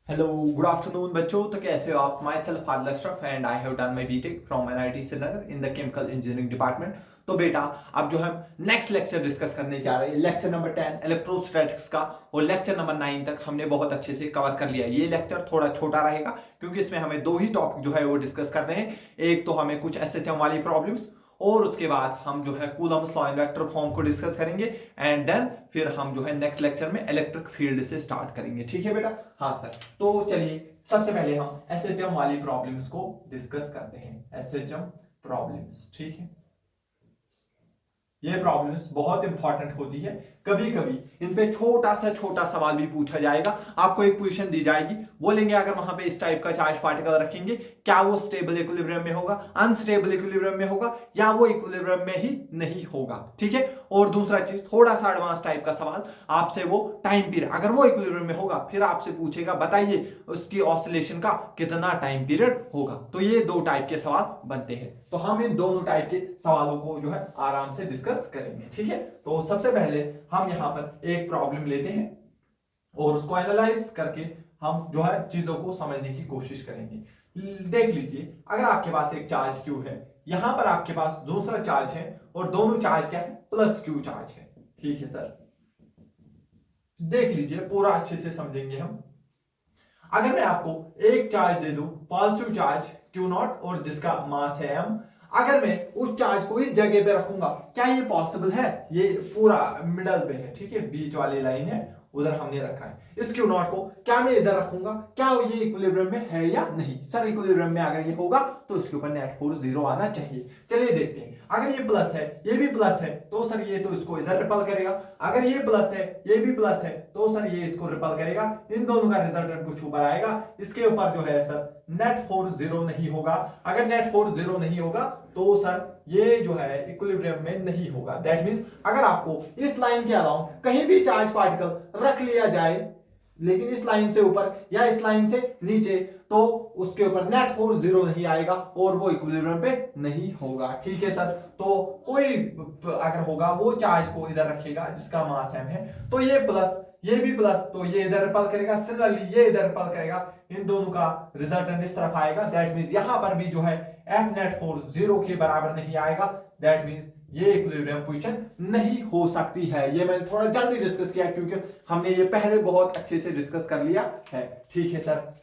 Hello good afternoon बच्चों। तो कैसे हो आप? Myself Adil Ashraf and I have done my BTech from NIT Srinagar in the chemical engineering department. तो बेटा अब जो हम नेक्स्ट लेक्चर डिस्कस करने जा रहे हैं, लेक्चर नंबर 10 इलेक्ट्रोस्टैटिक्स का, और लेक्चर नंबर 9 तक हमने बहुत अच्छे से कवर कर लिया। ये लेक्चर थोड़ा छोटा रहेगा क्योंकि इसमें हमें दो ही टॉपिक जो है वो डिस्कस करने हैं। एक तो हमें कुछ एसएचएम वाली प्रॉब्लम्स, और उसके बाद हम जो है Coulomb's law in vector form को डिस्कस करेंगे। एंड देन फिर हम जो है नेक्स्ट लेक्चर में इलेक्ट्रिक फील्ड से स्टार्ट करेंगे। ठीक है बेटा? हाँ सर। तो चलिए सबसे पहले हम एसएचएम वाली प्रॉब्लम्स को डिस्कस करते हैं। एसएचएम प्रॉब्लम्स, ठीक है। ये प्रॉब्लम्स बहुत इंपॉर्टेंट होती है। कभी कभी इन पे छोटा सवाल भी पूछा जाएगा। आपको एक पोजीशन दी जाएगी, बोलेंगे अगर वहां पे इस टाइप का चार्ज पार्टिकल रखेंगे, क्या वो स्टेबल इक्विलिब्रियम में होगा, अनस्टेबल इक्विलिब्रियम में होगा, या वो इक्विलिब्रियम में ही नहीं होगा। ठीक है। और दूसरा चीज, थोड़ा सा एडवांस टाइप का सवाल आपसे, वो टाइम पीरियड, अगर वो इक्विलिब्रियम में होगा फिर आपसे पूछेगा बताइए उसकी ऑसिलेशन का कितना टाइम पीरियड होगा। तो ये दो टाइप के सवाल बनते हैं। तो हम इन दोनों टाइप के सवालों को जो है आराम से डिस्कस करेंगे। ठीक है। तो सबसे पहले हम यहां पर एक प्रॉब्लम लेते हैं और उसको एनालाइज करके हम जो है चीजों को समझने की कोशिश करेंगे। देख लीजिए, अगर आपके पास एक चार्ज क्यू है, यहां पर आपके पास दूसरा चार्ज है, और दोनों चार्ज क्या है? प्लस क्यू चार्ज है। ठीक है सर। देख लीजिए, पूरा अच्छे से समझेंगे हम। अगर मैं आपको एक चार्ज दे दूं, पॉजिटिव चार्ज क्यू नॉट, और जिसका मास है एम, अगर मैं उस चार्ज को इस जगह पे रखूंगा, क्या ये पॉसिबल है? ये पूरा मिडल पे है, ठीक है, बीच वाली लाइन है, उधर हमने रखा है। इस क्यू नॉट को क्या मैं इधर रखूंगा, क्या ये इक्विलिब्रियम में है या नहीं? सर इक्विलिब्रियम में अगर ये होगा तो इसके ऊपर नेट फोर्स 0 आना चाहिए। चलिए देखते हैं। अगर ये प्लस है, ये भी प्लस है, तो सर ये तो इसको इधर रिपल करेगा। अगर ये प्लस है, ये भी प्लस है, तो सर ये इसको रिपल करेगा। इन दोनों का रिजल्टेंट कुछ ऊपर आएगा। इसके ऊपर जो है सर नेट फोर्स 0 नहीं होगा। अगर नेट फोर्स 0 नहीं होगा तो सर ये जो है इक्विलिब्रियम में नहीं होगा। दैट मींस अगर आपको इस लाइन के अलावा कहीं भी चार्ज पार्टिकल रख लिया जाए, लेकिन इस लाइन से ऊपर या इस लाइन से नीचे, तो उसके ऊपर नेट फोर्स 0 नहीं आएगा और वो इक्विलिब्रियम पे नहीं होगा। ठीक है सर। तो कोई अगर होगा वो चार्ज को इधर रखेगा जिसका मास m है, तो ये प्लस, ये भी प्लस, तो ये इधर रिपल करेगा, सिमिलरली ये इधर रिपल करेगा। इन दोनों का रिजल्टेंट इस तरफ आएगा। दैट मींस यहां पर भी जो है एफ नेट फोर्स 0 के बराबर नहीं आएगा। दैट मींस ये इक्विलिब्रियम पोजीशन नहीं हो सकती है। ये मैंने थोड़ा जल्दी डिस्कस किया क्योंकि हमने ये पहले बहुत अच्छे से डिस्कस कर लिया है। ठीक है सर।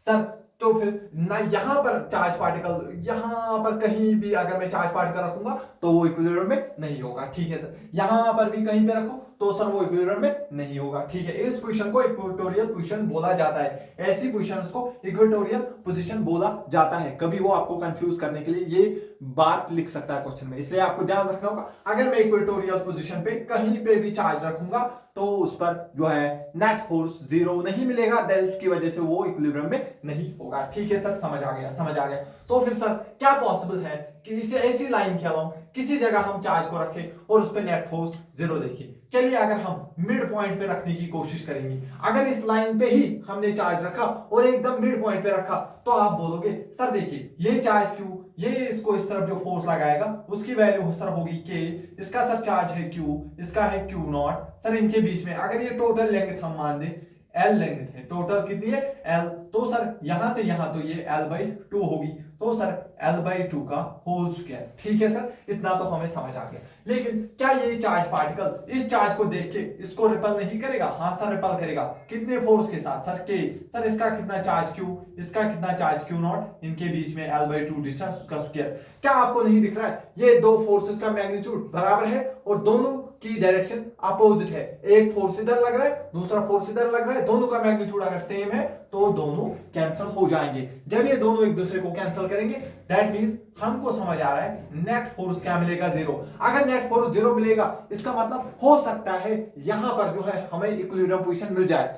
सर तो फिर ना यहां पर चार्ज पार्टिकल, यहां पर कहीं भी अगर मैं चार्ज पार्टिकल रखूंगा तो वो इक्विलिब्रियम में नहीं होगा। ठीक है सर। यहां पर भी कहीं पे रखो तो सर वो इक्विलिब्रियम में नहीं होगा। ठीक है। इस पोजीशन को इक्वेटोरियल पोजीशन बोला जाता है। ऐसी पोजीशंस को इक्वेटोरियल पोजीशन बोला जाता है। कभी वो आपको कंफ्यूज करने के लिए ये बात लिख सकता है क्वेश्चन में, इसलिए आपको ध्यान रखना होगा। अगर मैं इक्वेटोरियल पोजीशन पे कहीं पे भी चार्ज रखूंगा तो उस पर जो है नेट फोर्स 0 नहीं मिलेगा, देन उसकी वजह से वो इक्विलिब्रियम में नहीं होगा। ठीक है सर। समझ आ गया, समझ आ गया। तो फिर सर क्या पॉसिबल है कि इसे ऐसी लाइन के अलावा किसी जगह हम चार्ज को रखें और उस पर नेट फोर्स 0 देखिए। चलिए अगर हम मिड पॉइंट पे रखने की कोशिश करेंगे, अगर इस लाइन पे ही हमने चार्ज रखा और एकदम मिड पॉइंट पे रखा, तो आप बोलोगे सर देखिए ये चार्ज क्यू, ये इसको इस तरफ जो फोर्स लगाएगा उसकी वैल्यू सर होगी के, इसका सर चार्ज है क्यू, इसका है क्यू नॉट। सर इनके बीच में अगर ये टोटल लेंथ हम मान दे एल लेंथ है, टोटल कितनी है? एल। तो सर यहां से यहां तो ये l/2 होगी, तो सर l/2 का होल स्क्वायर। ठीक है सर। इतना तो हमें समझ आ गया। लेकिन क्या ये चार्ज पार्टिकल इस चार्ज को देख के इसको रिपल नहीं करेगा? हाँ सर रिपल करेगा। कितने फोर्स के साथ? सर के। सर इसका कितना चार्ज क्यू, इसका कितना चार्ज क्यू नॉट, इनके बीच में l/2 डिस्टेंस, उसका स्क्वायर। क्या आपको नहीं दिख रहा है? ये दो फोर्सेस का मैग्नीट्यूड बराबर है और दोनों की डायरेक्शन अपोजिट है। एक फोर्स इधर लग रहा है, दूसरा फोर्स इधर लग रहा है, दोनों का मैग्नीट्यूड अगर सेम है तो दोनों कैंसिल हो जाएंगे। जब ये दोनों एक दूसरे को कैंसिल करेंगे, दैट मींस हमको समझ आ रहा है नेट फोर्स क्या मिलेगा? 0। अगर नेट फोर्स 0 मिलेगा, इसका मतलब हो सकता है यहां पर जो है हमें इक्विलिब्रियम पोजीशन मिल जाए।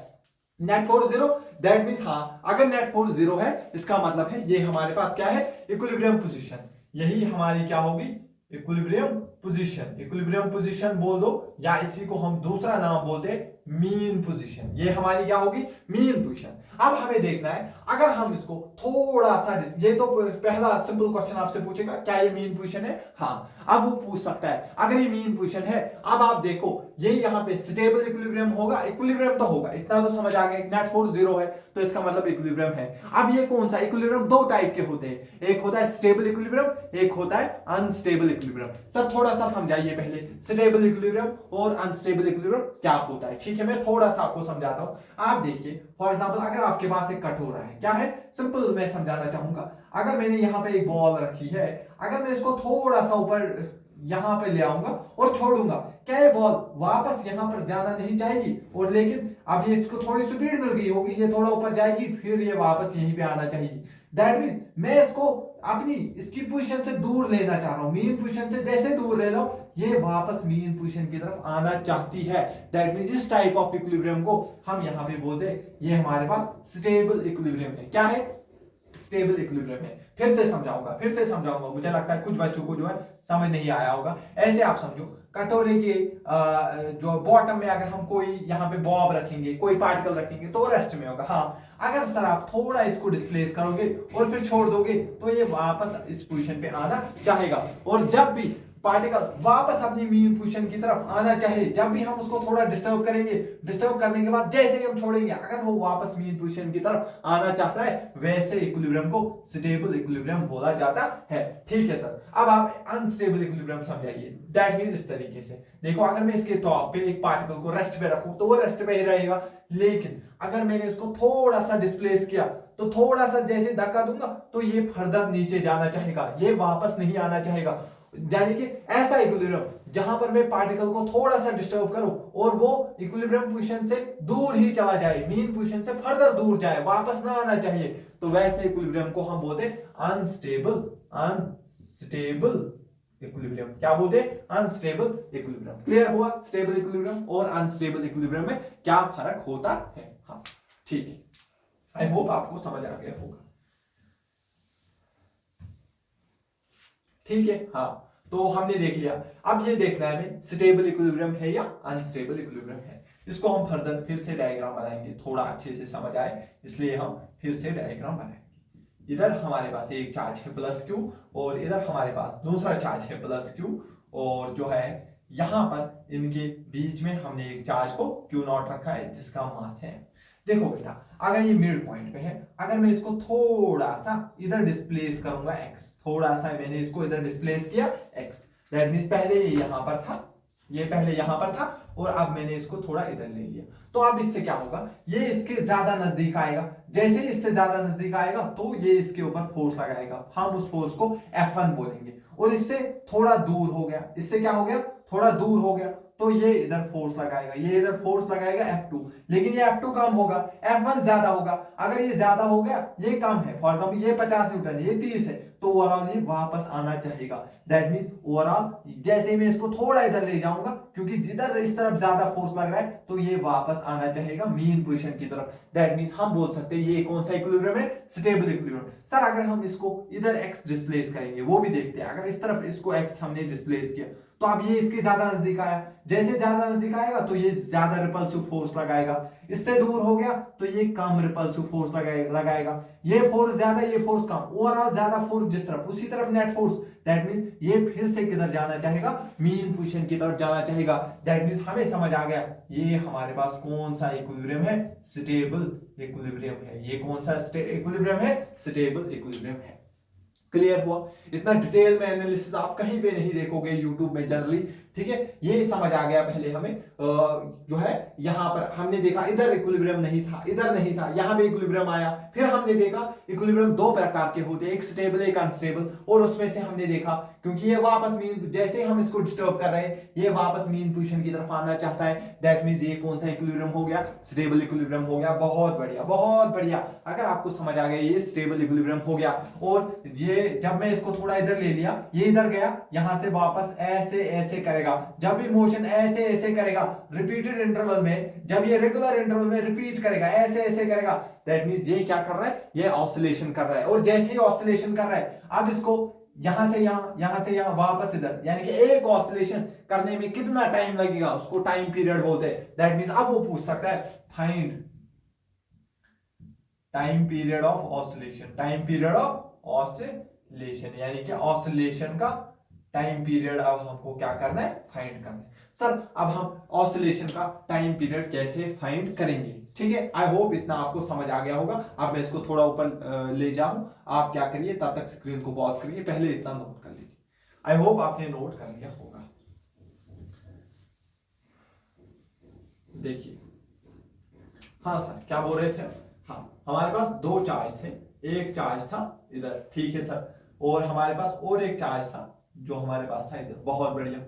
नेट फोर्स 0, दैट मींस हाँ, अगर नेट फोर्स 0 है इसका मतलब है ये हमारे पास क्या है? Equilibrium position. यही हमारी क्या होगी? Equilibrium position. इक्विलिब्रियम पोजीशन बोल दो, या इसी को हम दूसरा नाम बोलते हैं मीन पोजीशन। ये हमारी क्या होगी? Mean position. अब हमें देखना है, अगर हम इसको थोड़ा सा, ये तो पहला सिंपल क्वेश्चन आपसे पूछेगा क्या ये मीन पोजीशन है? हाँ। अब वो पूछ सकता है अगर ये मीन पोजीशन है, अब आप देखो ये यहाँ पे स्टेबल इक्विलिब्रियम होगा, इक्विलिब्रियम तो होगा, इतना तो समझ आ गया। नेट फोर्स जीरो है तो इसका मतलब इक्विलिब्रियम है। अब ये कौन सा इक्विलिब्रियम, दो टाइप के होते हैं, एक होता है स्टेबल इक्विलिब्रियम, एक होता है अनस्टेबल इक्विलिब्रियम। सर थोड़ा सा समझाइए पहले स्टेबल इक्विलिब्रियम और अनस्टेबल इक्विलिब्रियम क्या होता है। ठीक है, मैं थोड़ा सा आपको समझाता हूं। आप देखिए फॉर एग्जांपल अगर आपके पास एक कटोरा है, क्या है, सिंपल मैं समझाना चाहूंगा। अगर मैंने यहाँ पे एक बॉल रखी है, अगर मैं इसको थोड़ा सा ऊपर यहां पे ले आऊंगा और छोड़ूंगा, क्या ये बॉल वापस यहां पर जाना नहीं चाहेगी, और लेकिन अब ये इसको थोड़ी स्पीड मिल गई होगी, ये थोड़ा ऊपर जाएगी, फिर ये वापस यहीं पे आना चाहिए। दैट मींस मैं इसको अपनी इसकी पोजीशन से दूर लेना चाह रहा हूं, मीन पोजीशन से जैसे दूर ले लो, ये वापस मीन पोजीशन की तरफ आना चाहती है। दैट मींस इस टाइप ऑफ इक्विलिब्रियम को हम यहां पे बोलते हैं, ये हमारे पास स्टेबल इक्विलिब्रियम है। क्या है, स्टेबल इक्विलिब्रियम है। फिर से समझाऊंगा, मुझे लगता है कुछ बच्चों को जो है समझ नहीं आया होगा। ऐसे आप समझो, कटोरे के जो बॉटम में अगर हम कोई यहाँ पे बॉब रखेंगे, कोई पार्टिकल रखेंगे तो रेस्ट में होगा। हाँ, अगर सर आप थोड़ा इसको डिस्प्लेस करोगे और फिर छोड़ दोगे तो ये वापस इस पोजीशन पे आना चाहेगा। और जब भी पार्टिकल वापस अपनी मीन पोजीशन की तरफ आना चाहे, जब भी हम उसको थोड़ा डिस्टर्ब करेंगे, डिस्टर्ब करने के बाद जैसे ही हम छोड़ेंगे, अगर वो वापस मीन पोजीशन की तरफ आना चाहता है, वैसे इक्विलिब्रियम को स्टेबल इक्विलिब्रियम बोला जाता है। ठीक है सर, अब आप अनस्टेबल इक्विलिब्रियम समझाइए। दैट मींस इस तरीके से देखो, अगर मैं इसके टॉप पे एक पार्टिकल को रेस्ट पे रखूं तो वो रेस्ट पे ही रहेगा, लेकिन अगर मैंने इसको थोड़ा सा डिस्प्लेस किया तो थोड़ा सा जैसे धक्का दूंगा तो ये फर्दर नीचे जाना चाहेगा, ये वापस नहीं आना चाहेगा। यानी कि ऐसा इक्विलिब्रियम जहां पर मैं पार्टिकल को थोड़ा सा डिस्टर्ब करूं और वो इक्विलिब्रियम पोजीशन से दूर ही चला जाए, मीन पोजीशन से फर्दर दूर जाए, वापस ना आना चाहिए, तो वैसे इक्विलिब्रियम को हम बोलते हैं अनस्टेबल इक्विलिब्रियम। क्या बोलते हैं, अनस्टेबल इक्विलिब्रियम। क्लियर हुआ स्टेबल इक्विलिब्रियम और अनस्टेबल इक्विलिब्रियम में क्या फर्क होता है। हाँ ठीक है, आई होप आपको समझ आ गया होगा। ठीक है, हाँ तो हमने देख लिया। अब ये देखना है हमें स्टेबल इक्विलिब्रियम है या अनस्टेबल इक्विलिब्रियम है। इसको हम फर्दर फिर से डायग्राम बनाएंगे, थोड़ा अच्छे से समझ आए इसलिए हम फिर से डायग्राम बनाएंगे। इधर हमारे पास एक चार्ज है प्लस क्यू और इधर हमारे पास दूसरा चार्ज है प्लस क्यू, और जो है यहां पर इनके बीच में हमने एक चार्ज को क्यू नॉट रखा है जिसका मास है। देखो बेटा, अगर ये मिड पॉइंट पे है, अगर मैं इसको थोड़ा सा इधर डिस्प्लेस करूंगा x, थोड़ा सा मैंने इसको इधर डिस्प्लेस किया x, दैट मींस पहले ये यहां पर था, ये पहले यहां पर था और अब मैंने इसको थोड़ा इधर ले लिया, तो अब इससे क्या होगा, ये इसके ज्यादा नजदीक आएगा। जैसे इससे ज्यादा नजदीक आएगा तो ये इसके ऊपर फोर्स लगाएगा, हम उस फोर्स को F1 बोलेंगे। और इससे थोड़ा दूर हो गया, इससे क्या हो गया, थोड़ा दूर हो गया, तो ये इधर फोर्स लगाएगा, ये इधर फोर्स लगाएगा F2, लेकिन ये F2 कम होगा, F1 ज्यादा होगा। अगर ये ज्यादा हो गया, ये कम है, फॉर एग्जांपल ये 50 न्यूटन, ये 30 है, तो ओवरऑल ये वापस आना चाहेगा। दैट मींस ओवरऑल जैसे मैं इसको थोड़ा इधर ले जाऊंगा, क्योंकि जिधर इस तरफ ज्यादा फोर्स लग रहा है, तो ये वापस आना चाहेगा मीन पोजीशन की तरफ। दैट मींस हम बोल सकते हैं ये कौन सा इक्विलिब्रियम है, स्टेबल इक्विलिब्रियम। सर अगर हम इसको इधर x डिस्प्लेस करेंगे, वो भी देखते हैं। अगर इस तरफ इसको x हमने डिस्प्लेस किया तो अब ये इसके ज्यादा नजदीक आया, जैसे ज्यादा नजदीक आएगा तो ये ज्यादा रिपल्सिव फोर्स लगाएगा, इससे दूर हो गया तो ये कम रिपल्सिव फोर्स लगाएगा, ये फोर्स ज्यादा, ये फोर्स कम, ओवरऑल ज्यादा फोर्स जिस तरफ उसी तरफ नेट फोर्स। दैट मींस ये फिर से किधर जाना चाहेगा, मीन पोजीशन की तरफ जाना चाहेगा। दैट मींस हमें समझ आ गया ये हमारे पास कौन सा इक्विलिब्रियम है, स्टेबल इक्विलिब्रियम है। ये कौन सा इक्विलिब्रियम है, स्टेबल इक्विलिब्रियम है। क्लियर हुआ, इतना डिटेल में एनालिसिस आप कहीं पे नहीं देखोगे यूट्यूब में जनरली। ठीक है, ये समझ आ गया पहले हमें। जो है यहां पर हमने देखा इधर इक्विलिब्रियम नहीं था, इधर नहीं था, यहां पे इक्विलिब्रियम आया। फिर हमने देखा इक्विलिब्रियम दो प्रकार के होते हैं, एक स्टेबल एक अनस्टेबल, और उसमें से हमने देखा क्योंकि ये वापस मीन, जैसे हम इसको डिस्टर्ब कर रहे हैं ये वापस मीन पोजीशन की तरफ आना चाहता है। दैट मींस ये कौन सा इक्विलिब्रियम हो गया, स्टेबल इक्विलिब्रियम हो गया। बहुत बढ़िया, बहुत बढ़िया। अगर आपको समझ आ गया ये स्टेबल इक्विलिब्रियम हो गया। और ये जब मैं इसको थोड़ा इधर ले लिया, ये इधर गया, यहां से वापस ऐसे ऐसे करेगा। जब भी मोशन ऐसे ऐसे करेगा रिपीटेड इंटरवल में, जब ये रेगुलर इंटरवल में रिपीट करेगा, ऐसे ऐसे करेगा, दैट मींस ये क्या कर रहा है, ये ऑसिलेशन कर रहा है। और जैसे ही ऑसिलेशन कर रहा है, अब इसको यहां से यहां से यहां वापस इधर, यानी कि एक ऑसिलेशन करने में कितना टाइम लगेगा, उसको टाइम पीरियड बोलते हैं। दैट मींस अब वो पूछ सकता है find time period of oscillation, time period of oscillation, यानी कि ऑसिलेशन का टाइम पीरियड अब हमको क्या करना है, फाइंड करना है। सर अब हम ऑसिलेशन का टाइम पीरियड कैसे फाइंड करेंगे, ठीक है। आई होप इतना आपको समझ आ गया होगा। अब मैं इसको थोड़ा ऊपर ले जाऊं, आप क्या करिए तब तक स्क्रीन को पॉज करिए, पहले इतना नोट कर लीजिए। आई होप आपने नोट कर लिया होगा। देखिए, हाँ सर क्या बोल रहे थे, हाँ हमारे पास दो चार्ज थे, एक चार्ज था इधर, ठीक है सर, और हमारे पास और एक चार्ज था जो हमारे पास था इधर। बहुत बढ़िया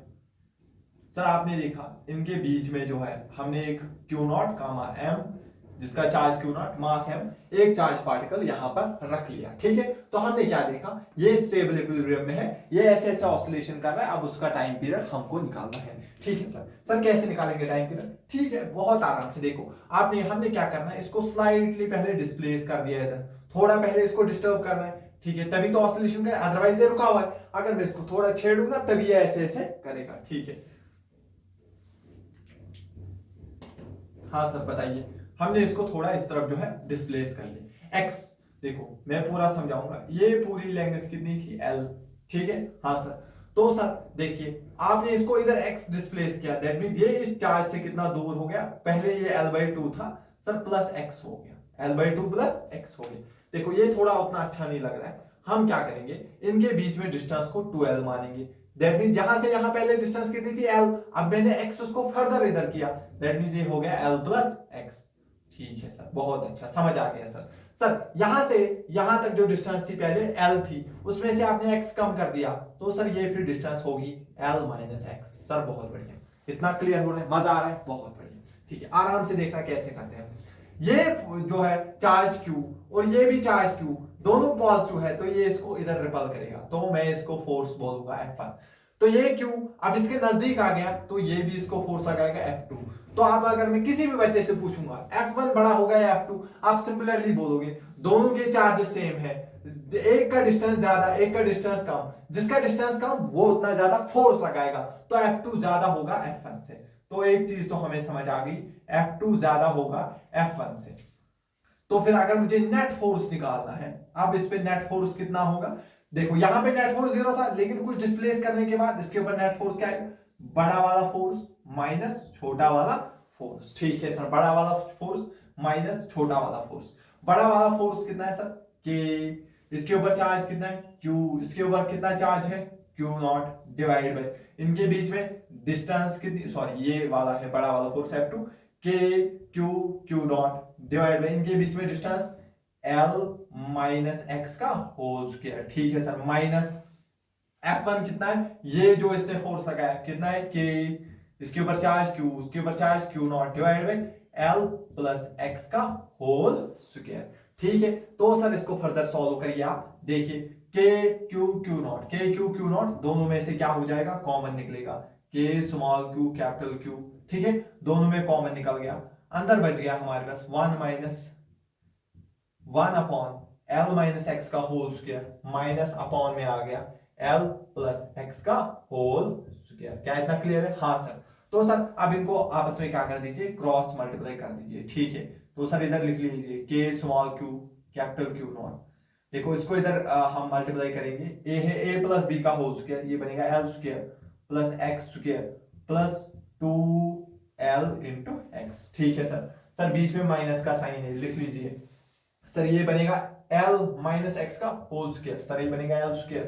सर, आपने देखा इनके बीच में जो है हमने एक क्यू नॉट कामा एम, जिसका charge Q naught, mass M, एक चार्ज पार्टिकल यहां पर रख लिया, ठीक है। तो हमने क्या देखा, ये स्टेबल इक्विलिब्रियम में है, ये ऐसे ऐसे ऑसिलेशन कर रहा है, अब उसका टाइम पीरियड हमको निकालना है, ठीक है सर। सर कैसे निकालेंगे टाइम पीरियड, ठीक है, बहुत आराम से। देखो आपने, हमने क्या करना है, इसको स्लाइटली पहले डिस्प्लेस कर दिया इधर, थोड़ा पहले इसको डिस्टर्ब करना है, ठीक है, तभी तो ऑसिलेशन करे, अदरवाइज ये रुका हुआ है। अगर मैं इसको थोड़ा छेड़ूंगा तभी ये ऐसे ऐसे करेगा, ठीक है। हाँ सर बताइए, हमने इसको थोड़ा इस तरफ जो है डिस्प्लेस कर लिया। एक्स देखो मैं पूरा समझाऊंगा, ये पूरी लेंथ कितनी थी, एल, ठीक है। हाँ सर, तो सर देखिए आपने इसको इधर एक्स डिस्प्लेस किया, दैट मींस ये इस चार्ज से कितना दूर हो गया, पहले ये l/2 था सर, प्लस एक्स हो गया, l/2 प्लस एक्स हो गया। देखो ये थोड़ा उतना अच्छा नहीं लग रहा है, हम क्या करेंगे, इनके बीच में डिस्टेंस को 2l मानेंगे। दैट मींस यहां से यहां पहले डिस्टेंस कितनी थी, l, अब मैंने x उसको फर्दर इधर किया, दैट मींस ये हो गया l प्लस x, ठीक है सर, बहुत अच्छा, समझ आ गया सर। सर यहां से यहां तक जो डिस्टेंस थी पहले l थी, उसमें से आपने x कम कर दिया, तो सर ये फिर डिस्टेंस होगी l माइनस x। सर बहुत बढ़िया, इतना क्लियर हो रहा है, मजा आ रहा है, बहुत बढ़िया, ठीक है। आराम से देखना कैसे करते हैं। ये जो है चार्ज q और ये भी चार्ज q दोनों पॉजिटिव है, तो ये इसको इधर रिपल करेगा, तो मैं इसको फोर्स बोलूंगा F1। तो ये q अब इसके नजदीक आ गया, तो ये भी इसको फोर्स लगाएगा F2। तो आप अगर मैं किसी भी बच्चे से पूछूंगा F1 बड़ा होगा या F2, आप सिंपलरली बोलोगे दोनों के चार्जेस सेम है, एक का डिस्टेंस ज्यादा एक का डिस्टेंस कम, जिसका डिस्टेंस कम वो उतना ज्यादा फोर्स लगाएगा, तो F2 ज्यादा होगा F1 से। तो एक चीज तो हमें समझ आ गई, F2 ज्यादा होगा F1 से। तो फिर अगर मुझे नेट फोर्स निकालना है, अब इस पे नेट फोर्स कितना होगा, देखो यहां पे नेट फोर्स 0 था, लेकिन कुछ डिस्प्लेस करने के बाद इसके ऊपर नेट फोर्स क्या है, बड़ा वाला फोर्स माइनस छोटा वाला फोर्स, ठीक है सर, बड़ा वाला फोर्स माइनस छोटा वाला फोर्स। बड़ा वाला फोर्स कितना है सर, के, इसके ऊपर चार्ज कितना है, क्यू, इसके ऊपर कितना चार्ज है, क्यू नॉट, डिवाइड बाय इनके बीच में डिस्टेंस कितनी, सॉरी ये वाला है बड़ा वाला फोर्स F2, के Q Q naught, divide by इनके बीच में डिस्टेंस L माइनस एक्स का होल स्क्वायर, ठीक है सर, माइनस F1 कितना है, ये जो इसने फोर्स लगाया कितना है, K, इसके ऊपर चार्ज Q, उसके ऊपर charge Q not, divide by L plus x का होल स्क्वायर, ठीक है। तो सर इसको फर्दर सॉल्व करिए आप, देखिए के क्यू नॉट दोनों में से क्या हो जाएगा, कॉमन निकलेगा, के स्मॉल क्यू कैपिटल क्यू, ठीक है, दोनों में कॉमन निकल गया, अंदर बच गया हमारे पास 1 minus 1 upon L minus x का होल स्क्वायर, माइनस अपॉन में आ गया L प्लस एक्स का होल स्क्वायर। क्या इतना क्लियर है, हाँ सर। तो सर अब इनको आपस में क्या कर दीजिए, क्रॉस मल्टीप्लाई कर दीजिए, ठीक है। तो सर इधर लिख लीजिए के small Q capital Q not, देखो इसको इधर हम मल्टीप्लाई करेंगे, ए है a प्लस बी का होल स्क्वायर, ये बनेगा l square plus x square plus 2l into x, ठीक है सर। सर बीच में माइनस का साइन है, लिख लीजिए सर, ये बनेगा l माइनस एक्स का होल स्क्वायर, सर ये बनेगा l square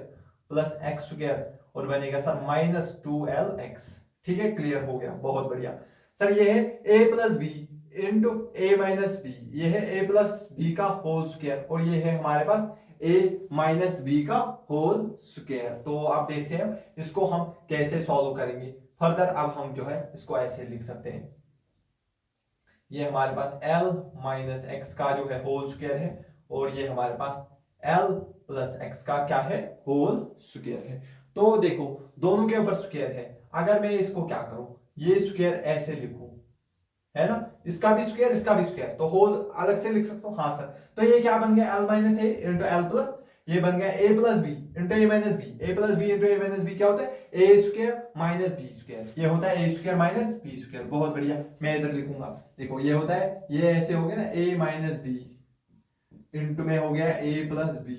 plus x square और बनेगा सर माइनस 2lx, ठीक है, क्लियर हो गया, बहुत बढ़िया। सर ये है a plus B into A minus B, ये है a प्लस बी का होल स्क्वायर और ये है हमारे पास a माइनस बी का होल स्क्वायर। तो आप देखते हैं इसको हम कैसे सॉल्व करेंगे फर्दर। अब हम जो है इसको ऐसे लिख सकते हैं, ये हमारे पास l माइनस एक्स का जो है होल स्क्वायर है और ये हमारे पास l प्लस एक्स का क्या है, होल स्क्वायर है। तो देखो दोनों के ऊपर स्क्वायर है, अगर मैं इसको क्या करूं, ये स्क्वायर ऐसे लिखूं, है ना, इसका भी स्क्वायर इसका भी स्क्वायर, तो होल अलग से लिख सकता हूं, हाँ सर। तो ये क्या बन गया, l minus A into L plus, ये बन गया a plus B into A minus B, A plus B into A minus B क्या होता है, A square minus B square, ये होता है A square minus B square, बहुत बढ़िया। मैं इधर लिखूंगा, देखो ये होता है, ये ऐसे हो गया ना, a माइनस बी इंटू में हो गया a प्लस बी,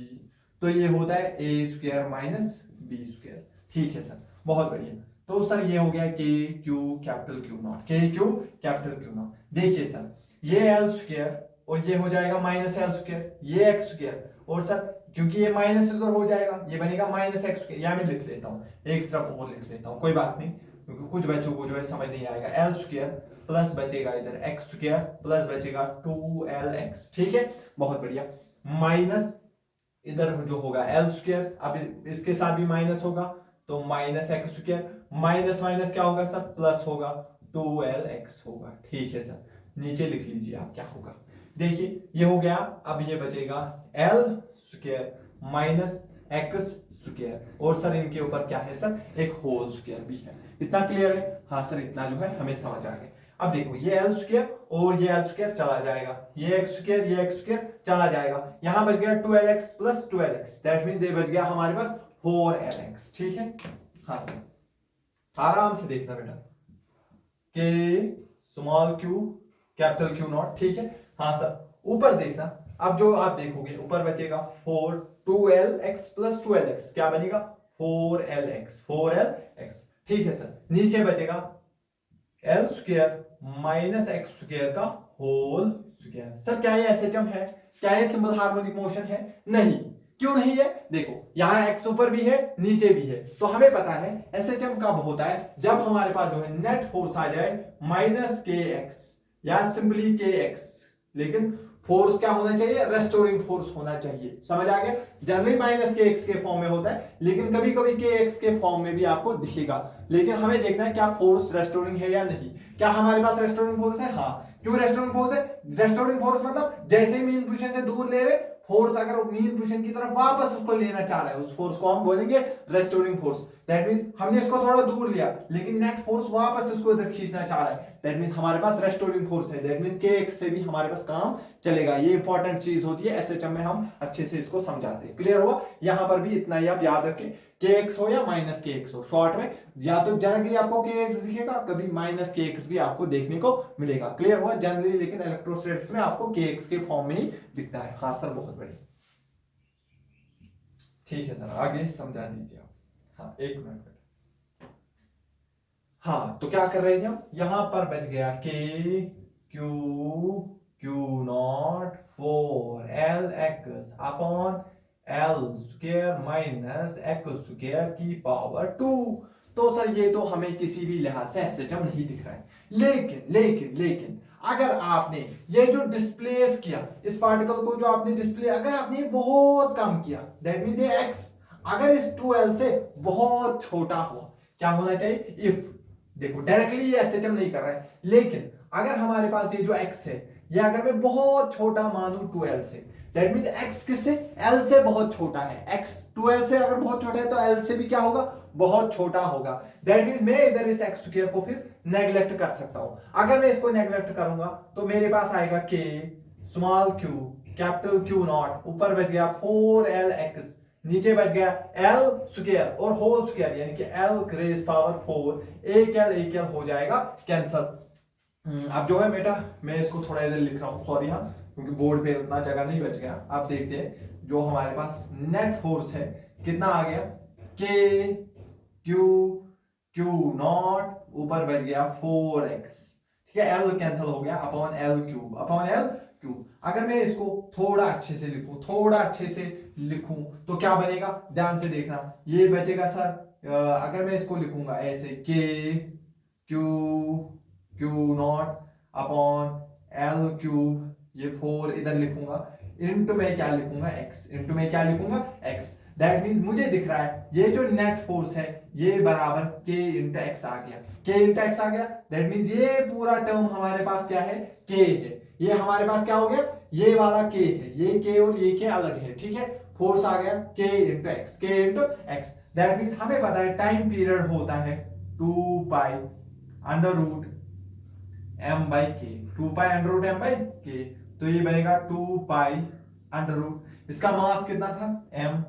तो ये होता है A square minus B square, ठीक है सर, बहुत बढ़िया। तो सर ये हो गया के क्यू कैपिटल क्यू नॉट, के क्यू कैपिटल क्यू नॉट। देखिए सर, ये एल स्क्वायर और ये हो जाएगा माइनस एल स्क्वायर, ये एक्स स्क्वायर, और सर क्योंकि ये माइनस इधर हो जाएगा, ये बनेगा माइनस एक्स स्क्वायर। या मैं लिख लेता हूँ, एक तरफ और लिख लेता हूँ, कोई बात नहीं, क्योंकि कुछ बच्चों को जो है समझ नहीं आएगा। एल स्क्वायर प्लस बचेगा इधर एक्स स्क्वायर प्लस बचेगा 2lx, ठीक है, बहुत बढ़िया। माइनस इधर जो होगा एल स्क्वायर, अब इसके साथ भी माइनस होगा तो minus x square, minus minus क्या होगा सर, प्लस होगा, 2lx होगा, ठीक है सर। नीचे लिख लीजिए आप क्या होगा। देखिए ये हो गया, अब ये बचेगा L square minus x square, और सर इनके ऊपर क्या है सर, एक होल स्क्वायर भी है। इतना क्लियर है? हाँ सर, इतना जो है हमें समझ आ गया। अब देखो ये एल स्क्वायर और ये एल स्क्वायर चला जाएगा, ये एक्स स्क्वायर ये एक्स स्क्वायर चला जाएगा, यहां बच गया 12x plus 12x, that means ये बच गया हमारे पास 4lx, ठीक है। हाँ सर, आराम से देखना बेटा, के small Q capital Q not, ठीक है। हाँ सर, ऊपर देखना, अब जो आप देखोगे ऊपर बचेगा 4 2lx प्लस 12x, क्या बनेगा 4lx, ठीक है सर। नीचे बचेगा L square minus x square का होल स्क्वायर। सर क्या ये एसएचएम है? क्या ये सिंपल हार्मोनिक मोशन है? नहीं। क्यों नहीं है? देखो यहां एक्स ऊपर भी है नीचे भी है, तो हमें पता है एसएचएम कब होता है, जब हमारे पास जो है नेट फोर्स आ जाए माइनस के एक्स या सिंपली के एक्स, लेकिन फोर्स क्या होना चाहिए, रेस्टोरिंग फोर्स होना चाहिए। समझ आ गया? जनरली माइनस के एक्स के फॉर्म में होता है, लेकिन कभी कभी के एक्स के फॉर्म में भी आपको दिखेगा, लेकिन हमें देखना है क्या फोर्स रेस्टोरिंग है या नहीं। क्या हमारे पास रेस्टोरिंग फोर्स है? हाँ। क्यों रेस्टोरिंग फोर्स है? रेस्टोरिंग फोर्स मतलब जैसे ही मीन पोजीशन से दूर ले रहे, फोर्स अगर मीन पोजीशन की तरफ वापस उसको लेना चाह रहा है, उस फोर्स को हम बोलेंगे रेस्टोरिंग फोर्स। दैट मींस हमने इसको थोड़ा दूर लिया, लेकिन नेट फोर्स वापस उसको इधर खींचना चाह रहा है, दैट मींस हमारे पास रेस्टोरिंग फोर्स है। दैट मींस के एक्स से भी हमारे पास काम चलेगा। ये इंपॉर्टेंट चीज होती है, एसएचएम में हम अच्छे से इसको समझाते हैं। क्लियर हुआ? यहां पर भी इतना ही आप याद रखें, के एक्स हो या माइनस के एक्स हो, शॉर्ट में या तो जनरली आपको के एक्स दिखेगा, कभी माइनस के एक्स भी आपको देखने को मिलेगा। क्लियर हुआ? जनरली लेकिन इलेक्ट्रोस्टैटिक्स में आपको के एक्स के फॉर्म में ही दिखता है। हाँ सर, बहुत बढ़िया, ठीक है सर, आगे समझा दीजिए आप। हाँ एक मिनट। हाँ तो क्या कर रहे थे हम, यहां पर बच गया के Q Q not 4lx upon L square minus x square की पावर 2। तो सर ये तो हमें किसी भी लिहाज से एसएचएम नहीं दिख रहा है, लेकिन लेकिन लेकिन अगर आपने ये जो डिस्प्लेस किया, इस पार्टिकल को जो आपने डिस्प्ले, अगर आपने बहुत कम किया, दैट मींस ये x अगर इस 2l से बहुत छोटा हुआ, क्या होना चाहिए, इफ, देखो डायरेक्टली ये एसएचएम नहीं कर रहा है, लेकिन अगर हमारे पास ये जो x है, ये अगर मैं बहुत छोटा मानूं 2l से, दैट मींस x किससे, l से बहुत छोटा है, x 2l से अगर बहुत छोटा है तो l से भी क्या होगा, बहुत छोटा होगा। दैट मींस मैं इधर इस x स्क्वायर को फिर नेगलेक्ट कर सकता हूं। अगर मैं इसको नेगलेक्ट करूंगा तो मेरे पास आएगा k small q capital Q not, ऊपर बच गया 4lx, नीचे बच गया एल स्क्वायर और होल स्क्वायर, यानी कि एल ग्रेस पावर 4, एक एल हो जाएगा कैंसल। अब जो है बेटा, मैं इसको थोड़ा इधर लिख रहा हूं, सॉरी, हाँ, क्योंकि बोर्ड पे उतना जगह नहीं बच गया। आप देखते हैं जो हमारे पास नेट फोर्स है कितना आ गया, के क्यू क्यू नॉट, ऊपर बच गया 4x, ठीक है, एल कैंसिल हो गया, upon L cube, upon L cube. अगर मैं इसको थोड़ा अच्छे से लिखूं, थोड़ा अच्छे से लिखूं तो क्या बनेगा, ध्यान से देखना, ये बचेगा सर, अगर मैं इसको लिखूंगा ऐसे, के Q Q not upon L cube, ये 4 इधर लिखूंगा, इनटू में क्या लिखूंगा, x, इनटू में क्या लिखूंगा, x। दैट मींस मुझे दिख रहा है ये जो नेट फोर्स है ये बराबर k इंटू एक्स आ गया, k इंटू एक्स आ गया। दैट मींस ये पूरा टर्म हमारे पास क्या है, k है, ये हमारे पास क्या हो गया, ये वाला k है, ये k और ये k अलग है, ठीक है। फोर्स आ गया k into X, k into X. That means हमें पता है टाइम पीरियड होता है 2 pi under root m by K, 2 pi under root m by K, तो ये बनेगा 2 पाई अंडर रूट, इसका मास कितना था, m,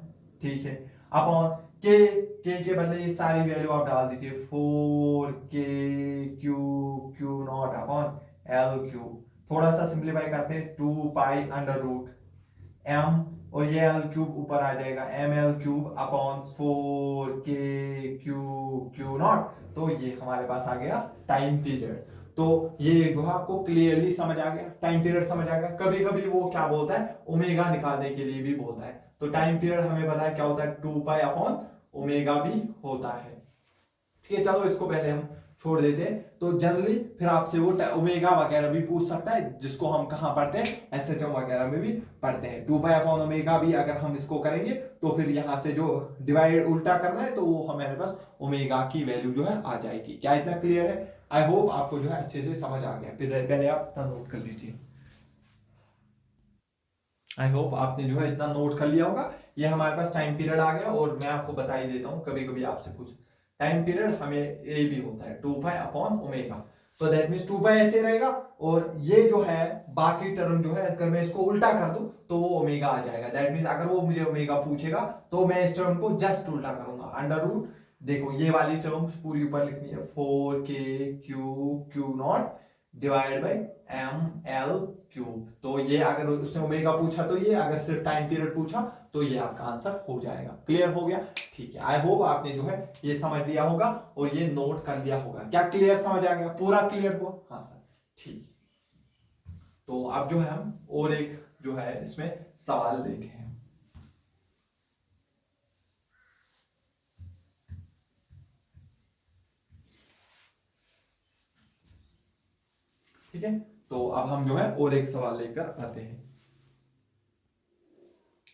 ठीक है, अपॉन के बदले ये सारी वैल्यू आप डाल दीजिए, 4k Q not upon L cube, थोड़ा सा सिंप्लीफाई करते हैं, 2 पाई अंडर रूट m और ये एल क्यूब ऊपर आ जाएगा M L cube upon 4 k Q naught. तो ये हमारे पास आ गया टाइम पीरियड। तो ये जो है आपको क्लियरली समझ आ गया, टाइम पीरियड समझ आ गया। कभी कभी वो क्या बोलता है, ओमेगा निकालने के लिए भी बोलता है। तो टाइम पीरियड हमें पता है क्या होता है, 2 पाई अपॉन ओमेगा भी होता है। ठीक है, चलो इसको पहले हम छोड़ देते हैं। तो जनरली फिर आपसे वो ओमेगा वगैरह भी पूछ सकता है, जिसको हम कहाँ पढ़ते हैं, एसएचएम वगैरह में भी पढ़ते हैं। 2 पाई अपॉन ओमेगा भी अगर हम इसको करेंगे तो फिर यहाँ से जो डिवाइड उल्टा करना है तो वो हमारे पास ओमेगा की वैल्यू जो है आ जाएगी। क्या इतना क्लियर है? आई होप आपको जो है अच्छे से समझ आ गया। फिर पहले आप नोट कर लीजिए। आई होप आपने जो है इतना नोट कर लिया होगा। ये हमारे पास टाइम पीरियड आ गया। और मैं आपको बता ही देता हूँ, कभी कभी आपसे पूछ टाइम पीरियड हमें ये भी होता है 2 पाई अपॉन ओमेगा। तो दैट मींस 2 पाई ऐसे रहेगा और ये जो है बाकी टर्म जो है अगर मैं इसको उल्टा कर दूं तो वो ओमेगा आ जाएगा। दैट मींस अगर वो मुझे ओमेगा पूछेगा तो मैं इस टर्म को जस्ट उल्टा करूंगा, अंडर रूट। देखो ये वाली टर्म पूरी ऊपर लिखनी है 4k Q naught divide by M L cube. तो ये अगर उसने ओमेगा पूछा तो ये, अगर सिर्फ टाइम पीरियड पूछा तो ये आपका आंसर हो जाएगा। क्लियर हो गया? ठीक है, आई होप आपने जो है ये समझ लिया होगा और ये नोट कर लिया होगा। क्या क्लियर समझ आ गया? पूरा क्लियर हुआ? हाँ सर, ठीक। तो अब जो है हम और एक जो है इसमें सवाल लेते हैं। ठीक है, तो अब हम जो है और एक सवाल लेकर आते हैं।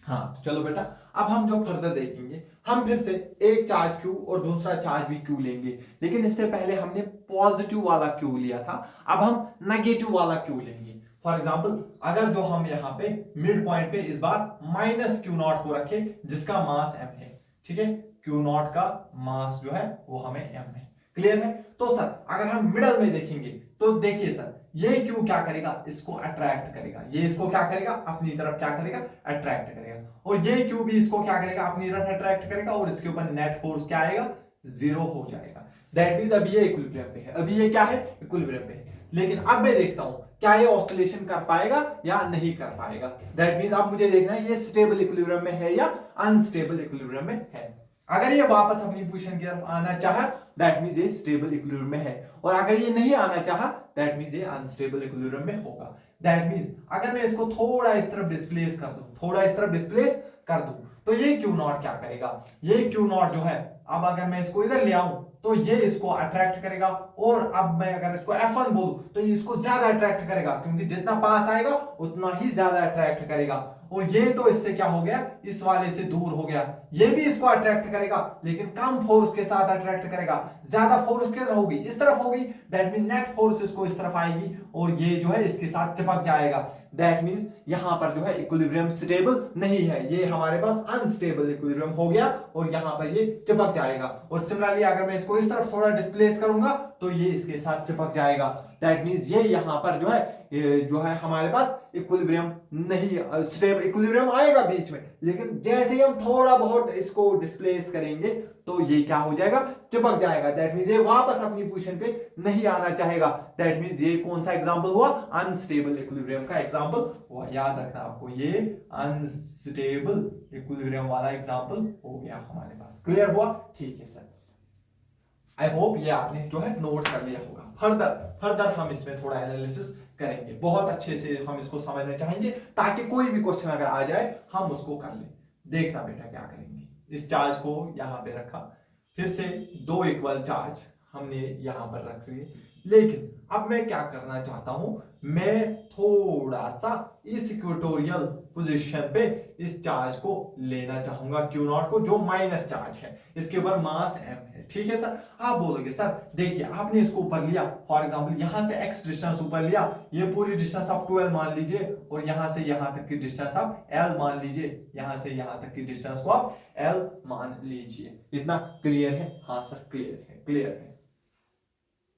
हाँ तो चलो बेटा, अब हम जो फर्दर देखेंगे, हम फिर से एक चार्ज क्यू और दूसरा चार्ज भी क्यू लेंगे। लेकिन इससे पहले हमने पॉजिटिव वाला क्यू लिया था, अब हम नेगेटिव वाला क्यू लेंगे। फॉर एग्जाम्पल, अगर जो हम यहाँ पे मिड पॉइंट पे इस बार -क्यू नॉट को रखे जिसका मास m है। ठीक है, क्यू नॉट का मास जो है वो हमें m है। क्लियर है? तो सर अगर हम मिडल में देखेंगे तो देखिए सर, ये क्यू क्या करेगा, इसको अट्रैक्ट करेगा। ये इसको क्या करेगा, अपनी तरफ क्या करेगा, अट्रैक्ट करेगा। और ये क्यू भी इसको क्या करेगा, अपनी तरफ अट्रैक्ट करेगा। और इसके ऊपर नेट फोर्स क्या आएगा, 0 हो जाएगा। दैट मींस अभी ये इक्विलिब्रियम पे है, अभी ये क्या है, इक्विलिब्रियम पे है। लेकिन अब मैं देखता हूं क्या ये ऑसिलेशन कर पाएगा या नहीं कर पाएगा। दैट मींस अब मुझे देखना है ये स्टेबल इक्विलिब्रियम में है या अनस्टेबल इक्विलिब्रियम में है। अगर ये वापस अपनी पोजीशन की तरफ आना चाहा, दैट मींस ये स्टेबल इक्विलिब्रियम में है। और अगर ये नहीं आना चाहा, दैट मींस ये अनस्टेबल इक्विलिब्रियम में होगा। दैट मींस अगर मैं इसको थोड़ा इस तरफ डिस्प्लेस कर दूं, थोड़ा इस तरफ डिस्प्लेस कर दूं, तो ये क्यू नॉट क्या करेगा, ये क्यू नॉट जो है, अब अगर मैं इसको इधर ले आऊं तो ये इसको अट्रैक्ट करेगा। और अब मैं अगर इसको F1 बोलूं तो ये इसको ज्यादा अट्रैक्ट करेगा, क्योंकि जितना पास आएगा उतना ही ज्यादा अट्रैक्ट करेगा। और ये तो इससे क्या हो गया, इस वाले से दूर हो गया। ये भी इसको अट्रैक्ट करेगा लेकिन कम फोर्स के साथ अट्रैक्ट करेगा। ज्यादा फोर्स किधर होगी, इस तरफ होगी। दैट मीन नेट फोर्स इसको इस तरफ आएगी और ये जो है इसके साथ चिपक जाएगा। दैट मींस यहां पर जो है इक्विलिब्रियम स्टेबल नहीं है, ये हमारे पास अनस्टेबल इक्विलिब्रियम हो गया और यहां पर ये चिपक जाएगा। और सिमिलरली अगर मैं इसको इस तरफ थोड़ा डिस्प्लेस करूंगा तो ये इसके साथ चिपक जाएगा। दैट मींस ये यहां पर जो है हमारे पास इक्विलिब्रियम नहीं, स्टेबल इक्विलिब्रियम आएगा बीच में, लेकिन जैसे ही हम थोड़ा बहुत इसको डिस्प्लेस करेंगे तो ये क्या हो जाएगा, चिपक जाएगा। दैट मींस ये वापस अपनी पोजीशन पे नहीं आना चाहेगा। दैट मींस ये कौन सा एग्जांपल हुआ, अनस्टेबल इक्विलिब्रियम का एग्जांपल हुआ। याद रखना आपको, ये अनस्टेबल इक्विलिब्रियम वाला एग्जांपल हो गया हमारे पास। क्लियर हुआ? ठीक है सर, आई होप ये आपने जो है नोट कर लिया होगा। फर्दर हम इसमें थोड़ा एनालिसिस करेंगे, बहुत अच्छे से हम इसको समझना चाहेंगे ताकि कोई भी क्वेश्चन अगर आ जाए हम उसको कर लें। देखना बेटा क्या करेंगे, इस चार्ज को यहां पे रखा, फिर से 2 इक्वल चार्ज हमने यहां पर रख लिए। लेकिन अब मैं क्या करना चाहता हूं, मैं थोड़ा सा इस इक्वेटोरियल पोजीशन पे इस चार्ज को लेना चाहूंगा, क्यू नॉट को, जो माइनस चार्ज है, इसके ऊपर मास m है। ठीक है सर, आप बोलोगे सर देखिए आपने इसको ऊपर लिया, फॉर एग्जांपल यहां से x डिस्टेंस ऊपर लिया, ये पूरी डिस्टेंस आप 12 मान लीजिए, और यहां से यहां तक की डिस्टेंस आप l मान लीजिए, यहां से यहां तक की डिस्टेंस को आप l मान लीजिए। इतना क्लियर है? हाँ सर क्लियर है, क्लियर है।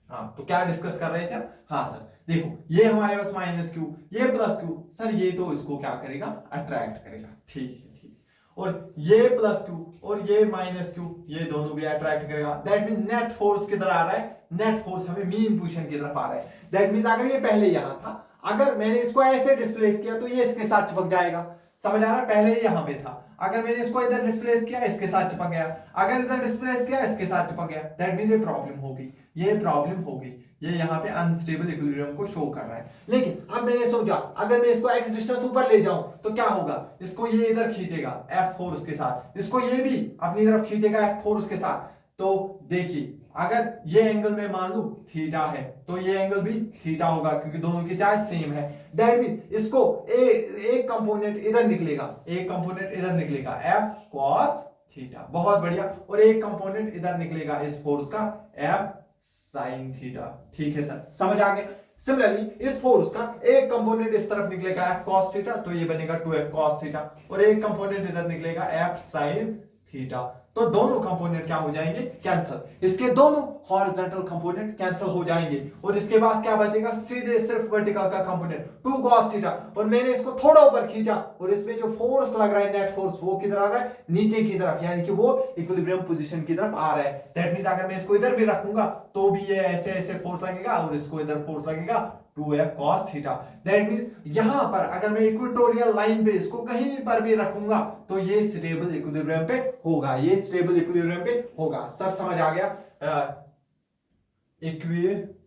हाँ तो क्या डिस्कस कर रहे थे हम? हाँ सर देखो ये हमारे पास -q, ये +q, सर ये तो इसको क्या करेगा, अट्रैक्ट करेगा। ठीक है, ठीक है। और ये +q और ये -q, ये दोनों भी अट्रैक्ट करेगा। दैट मीन नेट फोर्स किधर आ रहा है, नेट फोर्स हमें मीन पोजीशन की तरफ आ रहा है। दैट मीन अगर ये पहले यहां था, अगर मैंने इसको ऐसे डिस्प्लेस किया तो ये इसके साथ चिपक जाएगा। समझ आ रहा है? पहले ही यहाँ पे था, अगर मैंने इसको इधर डिस्प्लेस किया इसके साथ चिपक गया, अगर इधर डिस्प्लेस किया इसके साथ चिपक गया, दैट मींस ये प्रॉब्लम होगी, ये प्रॉब्लम होगी, ये यहाँ पे अनस्टेबल इक्विलिब्रियम को शो कर रहा है। लेकिन अब मैंने सोचा अगर मैं इसको x डिस्टेंस ऊपर ले जाऊं तो क्या होगा, इसको ये इधर खींचेगा F4 उसके साथ, इसको ये भी अपनी तरफ खींचेगा F4 उसके साथ। तो देखिए अगर ये एंगल में मान लूं थीटा है तो ये एंगल भी थीटा होगा क्योंकि दोनों की चार्ज सेम है। दैट मीन इसको एक कंपोनेंट इधर निकलेगा, एक कंपोनेंट इधर निकलेगा F cos थीटा, बहुत बढ़िया, और एक कंपोनेंट इधर निकलेगा इस फोर्स का F sin थीटा। ठीक है सर, समझ आ गया? सिमिलरली इस फोर्स का एक कंपोनेंट इस तरफ निकलेगा F cos थीटा, तो ये बनेगा 2F cos थीटा, और एक कंपोनेंट इधर निकलेगा F sin थीटा। तो दोनों कंपोनेंट क्या हो जाएंगे, कैंसिल, इसके दोनों हॉरिजॉन्टल कंपोनेंट कैंसिल हो जाएंगे, और इसके पास क्या बचेगा, सीधे सिर्फ वर्टिकल का कंपोनेंट 2 cos थीटा। और मैंने इसको थोड़ा ऊपर खींचा और इसमें जो फोर्स लग रहा है नेट फोर्स वो किधर आ रहा है, नीचे की तरफ, यानी कि वो इक्विलिब्रियम पोजीशन की तरफ आ रहा है। दैट मींस अगर मैं इसको इधर भी रखूंगा तो भी ये ऐसे ऐसे फोर्स लगेगा और इसको इधर फोर्स लगेगा 2F cos theta. That means यहां पर अगर मैं इक्वेटोरियल लाइन पे इसको कहीं पर भी रखूंगा तो ये स्टेबल इक्विलिब्रियम पे होगा, ये स्टेबल इक्विलिब्रियम पे होगा। सर समझ आ गया? इक्वेटोरियल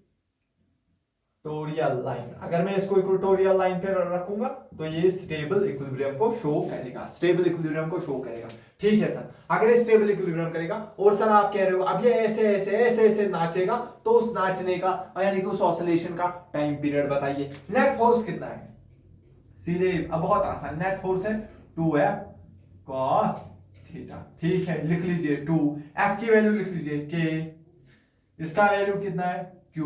लाइन, अगर मैं इसको इक्वेटोरियल लाइन पे रखूंगा तो ये स्टेबल इक्विलिब्रियम को शो करेगा, स्टेबल इक्विलिब्रियम को शो करेगा। ठीक है सर, अगर ये स्टेबल इक्विलिब्रियम करेगा, और सर आप कह रहे हो अब ये ऐसे ऐसे ऐसे ऐसे नाचेगा, तो उस नाचने का यानी कि उस ऑसिलेशन का टाइम पीरियड बताइए। नेट फोर्स कितना है, सीधे अब बहुत आसान, नेट फोर्स है 2F cos थीटा। ठीक है, लिख लीजिए 2, F की वैल्यू लिख लीजिए K, इसका वैल्यू कितना है Q,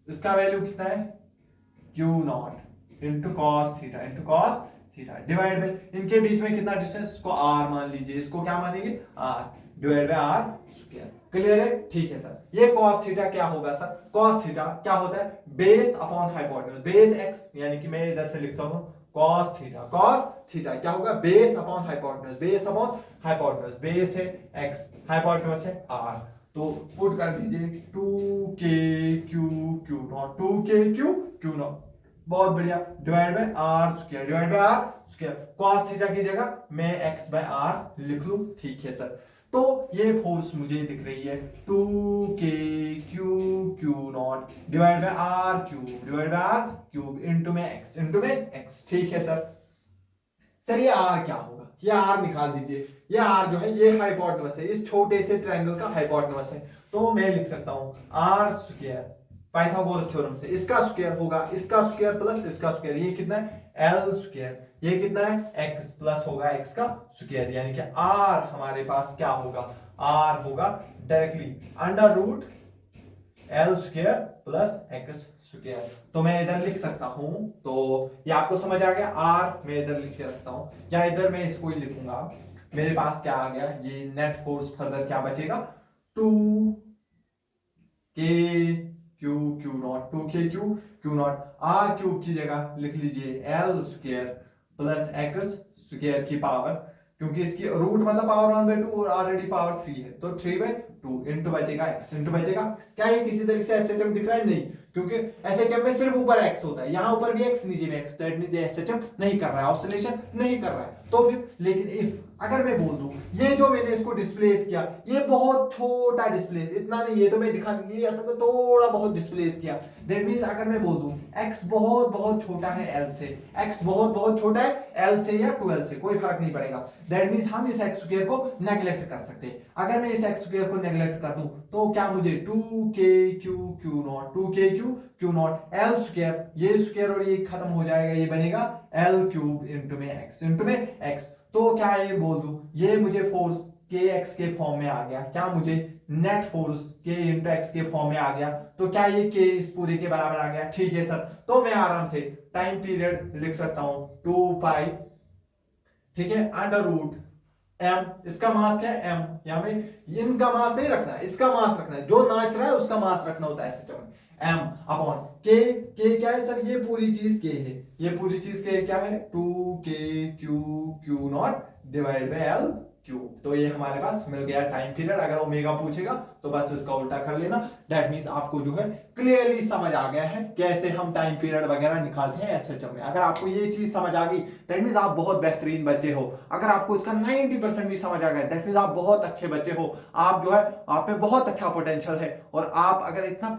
इसका वैल्यू कितना है Q0 into cos theta divide by इनके बीच में कितना डिस्टेंस, इसको R मान लीजिए, इसको क्या मानेंगे R divide by R square. Clear है? ठीक है सर, ये cos थीटा क्या होगा सर, cos थीटा क्या होता है, base upon hypotenuse, base x, यानी कि मैं इधर से लिखता हूं cos थीटा क्या होगा, base upon hypotenuse, base upon hypotenuse, base है x, हाइपोटेन्यूज है R, तो पुट कर दीजिए 2kq नॉट, 2kq नॉट, बहुत बढ़िया, divide by r square, divide by r square, cos theta की जगह मैं x बाय r लिख लूं। ठीक है सर, तो ये फोर्स मुझे दिख रही है 2kq not divide by r cube into में x। ठीक है सर, सर ये r क्या होगा, ये r निकाल दीजिए, ये r जो है ये हाइपोटेन्यूज है, इस छोटे से ट्रायंगल का हाइपोटेन्यूज है, तो मैं लिख सकता हूं r स्क्वायर पाइथागोरस थ्योरम से, इसका स्क्वायर होगा इसका स्क्वायर प्लस इसका स्क्वायर, ये कितना है l स्क्वायर, ये कितना है x प्लस होगा x का स्क्वायर, यानी कि r हमारे पास क्या होगा, r होगा directly under root l square plus x square. तो मैं इधर लिख सकता हूं, तो ये आपको समझ आ गया, r मैं इधर लिख के रखता हूं, या इधर मैं इसको ही लिखूंगा, मेरे पास क्या आ गया, ये नेट फोर्स फर्दर क्या बचेगा 2kq not, 2kq not, r cube की जगह लिख लीजिए l square plus x square की पावर, क्योंकि इसकी रूट मतलब पावर 1/2 और ऑलरेडी पावर 3 है, तो 3/2 इंटू बचेगा x, इंटू बचेगा क्या, ये किसी तरीके से एसएचएम दिख रहा है, नहीं, क्योंकि एसएचएम में सिर्फ ऊपर x होता है, यहां ऊपर भी x नीचे भी x, तो इट मींस एसएचएम नहीं कर रहा है, ऑसिलेशन नहीं कर रहा है। तो फिर लेकिन इफ अगर मैं बोल दूं ये जो मैंने इसको डिस्प्लेस किया ये बहुत छोटा डिस्प्लेस, इतना नहीं, ये तो मैं दिखा, ये असल में थोड़ा बहुत डिस्प्लेस किया, दैट मींस अगर मैं बोल दूं x बहुत बहुत छोटा है l से, x बहुत बहुत छोटा है l से या 2l से, कोई फर्क नहीं पड़ेगा, दैट मींस हम इस x स्क्वायर को नेगलेक्ट कर सकते हैं। अगर मैं इस x स्क्वायर को नेगलेक्ट कर दूं तो क्या मुझे 2kq not, 2kq not l square, ये स्क्वायर और ये खत्म हो जाएगा, ये बनेगा l क्यूब इंटू में x। तो क्या ये बोल दूं, ये मुझे फोर्स kx के फॉर्म में आ गया, क्या मुझे net force k into x के फॉर्म में आ गया, तो क्या ये k इस पूरे के बराबर आ गया। ठीक है सर, तो मैं आराम से टाइम पीरियड लिख सकता हूं 2 पाई, ठीक है, अंडर रूट m, इसका मास क्या है m, यहां में इनका मास नहीं रखना है, इसका मास रखना है, जो नाच रहा है उसका मास रखना होता है ऐसे, m अपॉन k क्या है सर, ये पूरी चीज k है, ये पूरी चीज k क्या है 2kq not divide by l cube. तो ये हमारे पास मिल गया टाइम पीरियड। अगर ओमेगा पूछेगा तो बस इसका उल्टा कर लेना। दैट मींस आपको जो है क्लियरली समझ आ गया है कैसे हम टाइम पीरियड वगैरह निकालते हैं एसएचएम में। अगर आपको ये चीज समझ आ गई दैट मींस आप बहुत बेहतरीन बच्चे हो। अगर आपको इसका 90% भी समझ आ गया दैट मींस आप बहुत अच्छे बच्चे हो। आप जो है आप में बहुत अच्छा पोटेंशियल है। और आप अगर इतना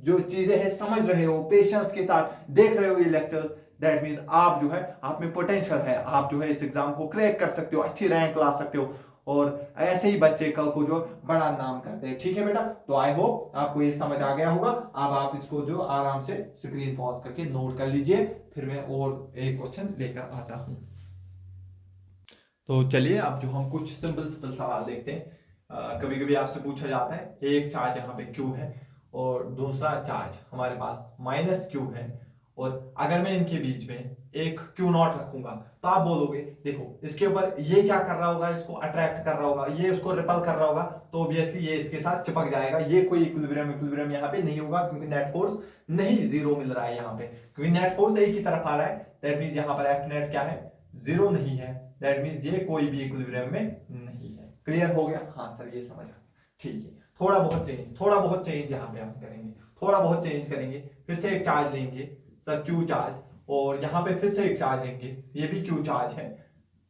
जो चीजें हैं समझ रहे हो, पेशेंस के साथ देख रहे हो ये लेक्चर्स, दैट मींस आप जो है आप में पोटेंशियल है। आप जो है इस एग्जाम को क्रैक कर सकते हो, अच्छी रैंक ला सकते हो और ऐसे ही बच्चे कल को जो बड़ा नाम करते हैं। ठीक है बेटा, तो आई होप आपको ये समझ आ गया होगा। अब आप इसको जो आराम से स्क्रीन पॉज करके नोट कर लीजिए, फिर मैं और एक क्वेश्चन लेकर आता हूं। तो चलिए अब जो हम कुछ सिंपल सिंपल सवाल देखते हैं। कभी कभी आपसे पूछा जाता है एक चार्ज यहाँ पे क्यू है और दूसरा चार्ज हमारे पास माइनस क्यू है, और अगर मैं इनके बीच में एक क्यू नॉट रखूंगा तो आप बोलोगे देखो इसके ऊपर ये क्या कर रहा होगा, इसको अट्रैक्ट कर रहा होगा, ये उसको रिपल कर रहा होगा, तो ऑब्वियसली ये इसके साथ चिपक जाएगा। ये कोई इक्विलिब्रियम यहाँ पे नहीं होगा क्योंकि नेट फोर्स नहीं जीरो मिल रहा है यहाँ पे, क्योंकि नेट फोर्स एक ही तरफ आ रहा है। दैट मींस यहाँ पर एफ नेट क्या है, जीरो नहीं है। दैट मींस ये कोई भी इक्विलिब्रियम में नहीं है। क्लियर हो गया? हाँ सर ये समझ आ गया। ठीक है, थोड़ा बहुत चेंज यहाँ पे हम करेंगे, थोड़ा बहुत चेंज करेंगे। फिर से एक चार्ज लेंगे सर क्यू चार्ज, और यहाँ पे फिर से एक चार्ज लेंगे, ये भी क्यू चार्ज है।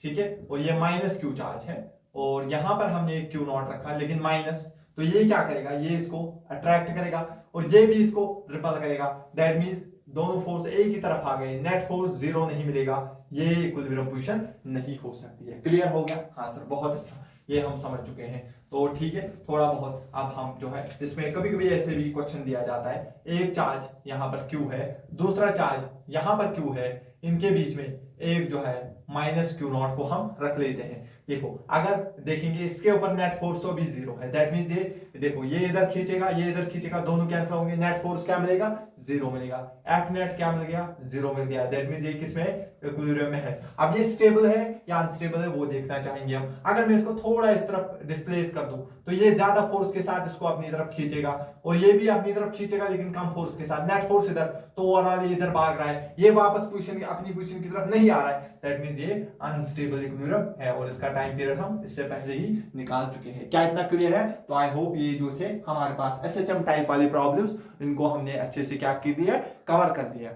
ठीक है, और ये माइनस क्यू चार्ज है, और यहाँ पर हमने एक क्यू नॉट रखा लेकिन माइनस, तो ये क्या करेगा, ये इसको अट्रैक्ट करेगा और ये भी इसको रिपल करेगा। दैट मींस दोनों फोर्स एक ही तरफ आ गए, नेट फोर्स जीरो नहीं मिलेगा, ये इक्विलिब्रियम पोजीशन नहीं हो सकती है। क्लियर हो गया? हाँ सर बहुत अच्छा, ये हम समझ चुके हैं। तो ठीक है, थोड़ा बहुत अब हम जो है इसमें कभी कभी ऐसे भी क्वेश्चन दिया जाता है, एक चार्ज यहाँ पर क्यू है, दूसरा चार्ज यहाँ पर क्यू है, इनके बीच में एक जो है माइनस क्यू नॉट को हम रख लेते हैं। देखो अगर देखेंगे इसके ऊपर नेट फोर्स तो अभी जीरो है। दैट मींस ये देखो ये इधर खींचेगा, ये इधर खींचेगा, दोनों कैंसिल होंगे, नेट फोर्स क्या मिलेगा, जीरो मिलेगा। एफ नेट क्या मिल गया, जीरो मिल गया। दैट मींस ये किसमें, इक्विलिब्रियम में है। अब ये स्टेबल है या अनस्टेबल है वो देखना चाहेंगे हम। अगर मैं इसको थोड़ा इस तरफ डिस्प्लेस कर दूं तो ये ज्यादा फोर्स के साथ इसको अपनी तरफ खींचेगा, और ये भी अपनी तरफ खींचेगा लेकिन कम फोर्स के साथ, नेट फोर्स इधर, तो ओवरऑल ये इधर भाग रहा है, ये वापस पोजीशन अपनी पोजीशन की तरफ नहीं आ रहा है। दैट मींस ये अनस्टेबल इक्विलिब्रियम है, और इसका टाइम पीरियड हम इससे पहले ही निकाल चुके हैं। क्या इतना क्लियर है? तो आई होप ये जो थे हमारे पास एसएचएम टाइप वाले प्रॉब्लम्स, इनको हमने अच्छे से क्या कर दिया, कवर कर दिया।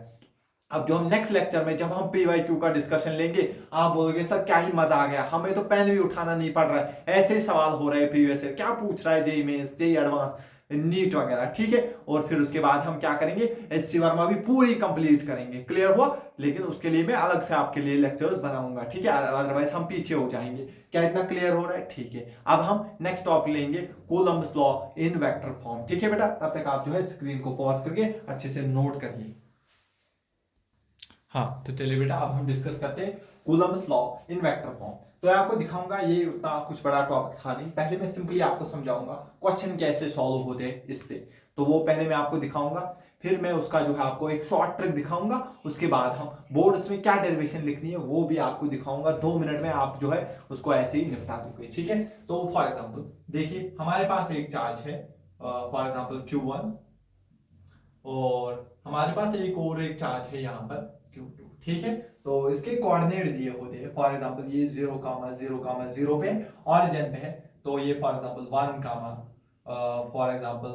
अब जो हम नेक्स्ट लेक्चर में जब हम पीवाईक्यू का डिस्कशन लेंगे, आप बोलोगे सर क्या ही मजा आ गया, हमें तो पेन भी उठाना नहीं पड़ रहा है, ऐसे सवाल हो रहे हैं प्रीवियस ईयर, क्या पूछ रहा है JEE Mains, JEE Advance, NEET वगैरह। ठीक है, और फिर उसके बाद हम क्या करेंगे, एचसी वर्मा भी पूरी कंप्लीट करेंगे। क्लियर हुआ? लेकिन उसके लिए मैं अलग से आपके लिए लेक्चर्स बनाऊंगा। ठीक है, अदरवाइज हम पीछे हो जाएंगे। क्या इतना क्लियर हो रहा है? ठीक है, अब हम नेक्स्ट टॉपिक लेंगे Coulomb's law in vector form. ठीक है बेटा, तब तक आप जो है स्क्रीन को पॉज करके अच्छे से नोट करिए। हाँ तो चलिए बेटा, अब हम डिस्कस करते हैं Coulomb's law in vector form. तो मैं आपको दिखाऊंगा, ये उतना कुछ बड़ा टॉपिक था नहीं, पहले मैं सिंपली आपको समझाऊंगा क्वेश्चन कैसे सॉल्व होते हैं इससे। तो वो पहले मैं आपको दिखाऊंगा, फिर मैं उसका जो है आपको एक शॉर्ट ट्रिक दिखाऊंगा, उसके बाद हम बोर्ड्स में क्या डेरिवेशन लिखनी है वो भी आपको दिखाऊंगा। 2 मिनट में आप जो है उसको ऐसे ही निपटा दोगे। ठीक है, तो फॉर एग्जाम्पल देखिए हमारे पास एक चार्ज है फॉर एग्जाम्पल Q1, और हमारे पास एक चार्ज है यहाँ पर Q2। ठीक है, तो इसके कोऑर्डिनेट दिए होते हैं। फॉर एग्जांपल ये 0,0,0 पे ऑरिजिन पे है, तो ये फॉर एग्जांपल 1, फॉर एग्जांपल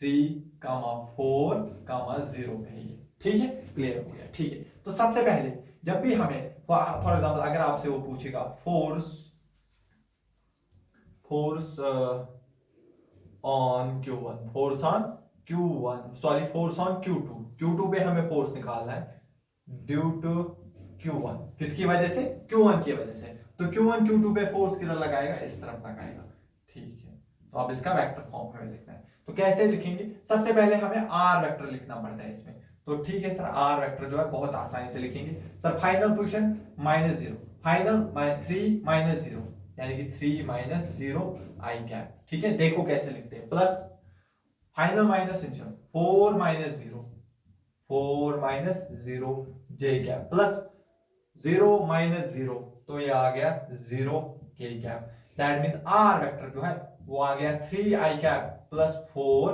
3,4,0 पे है ये। ठीक है, क्लियर हो गया। ठीक है, तो सबसे पहले जब भी हमें फॉर एग्जांपल अगर आपसे वो पूछेगा force on Q1, force on Q2, Q2 पे हमें फोर्स निकालना है ड्यू टू Q1, किसकी वजह से, Q1 की वजह से। तो Q1 Q2 पे फोर्स किधर लगाएगा, इस तरफ लगाएगा। ठीक है, तो अब इसका वेक्टर फॉर्म हमें लिखना है। तो कैसे लिखेंगे, सबसे पहले हमें आर वेक्टर लिखना पड़ता है इसमें। तो ठीक है सर, आर वेक्टर जो है बहुत आसानी से लिखेंगे सर। फाइनल पोजीशन -0, फाइनल 3 -0, यानी कि 3 - 0 आई कैप। ठीक है, देखो कैसे लिखते हैं, प्लस फाइनल माइनस इंजन 4 - 0 जे कैप, प्लस 0 - 0, तो ये आ गया 0 K cap. That means R vector जो है वो आ गया 3 आई कैप प्लस 4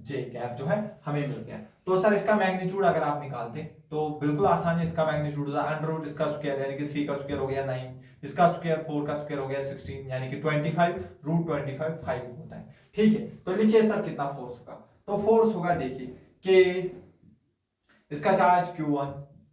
जे कैप जो है हमें मिल गया। तो सर इसका मैग्नीट्यूड अगर आप निकालते तो बिल्कुल आसान है, इसका मैग्नीट्यूड होता है अंडर रूट इसका स्क्वायर यानी कि 3 का स्क्वायर हो गया 9, इसका स्क्वायर 4 का स्क्वायर हो गया 16 यानी कि 25 रूट 25 5 होता है। ठीक है, तो लिखिए सर कितना फोर्स होगा। तो फोर्स होगा देखिए कि इसका चार्ज Q1,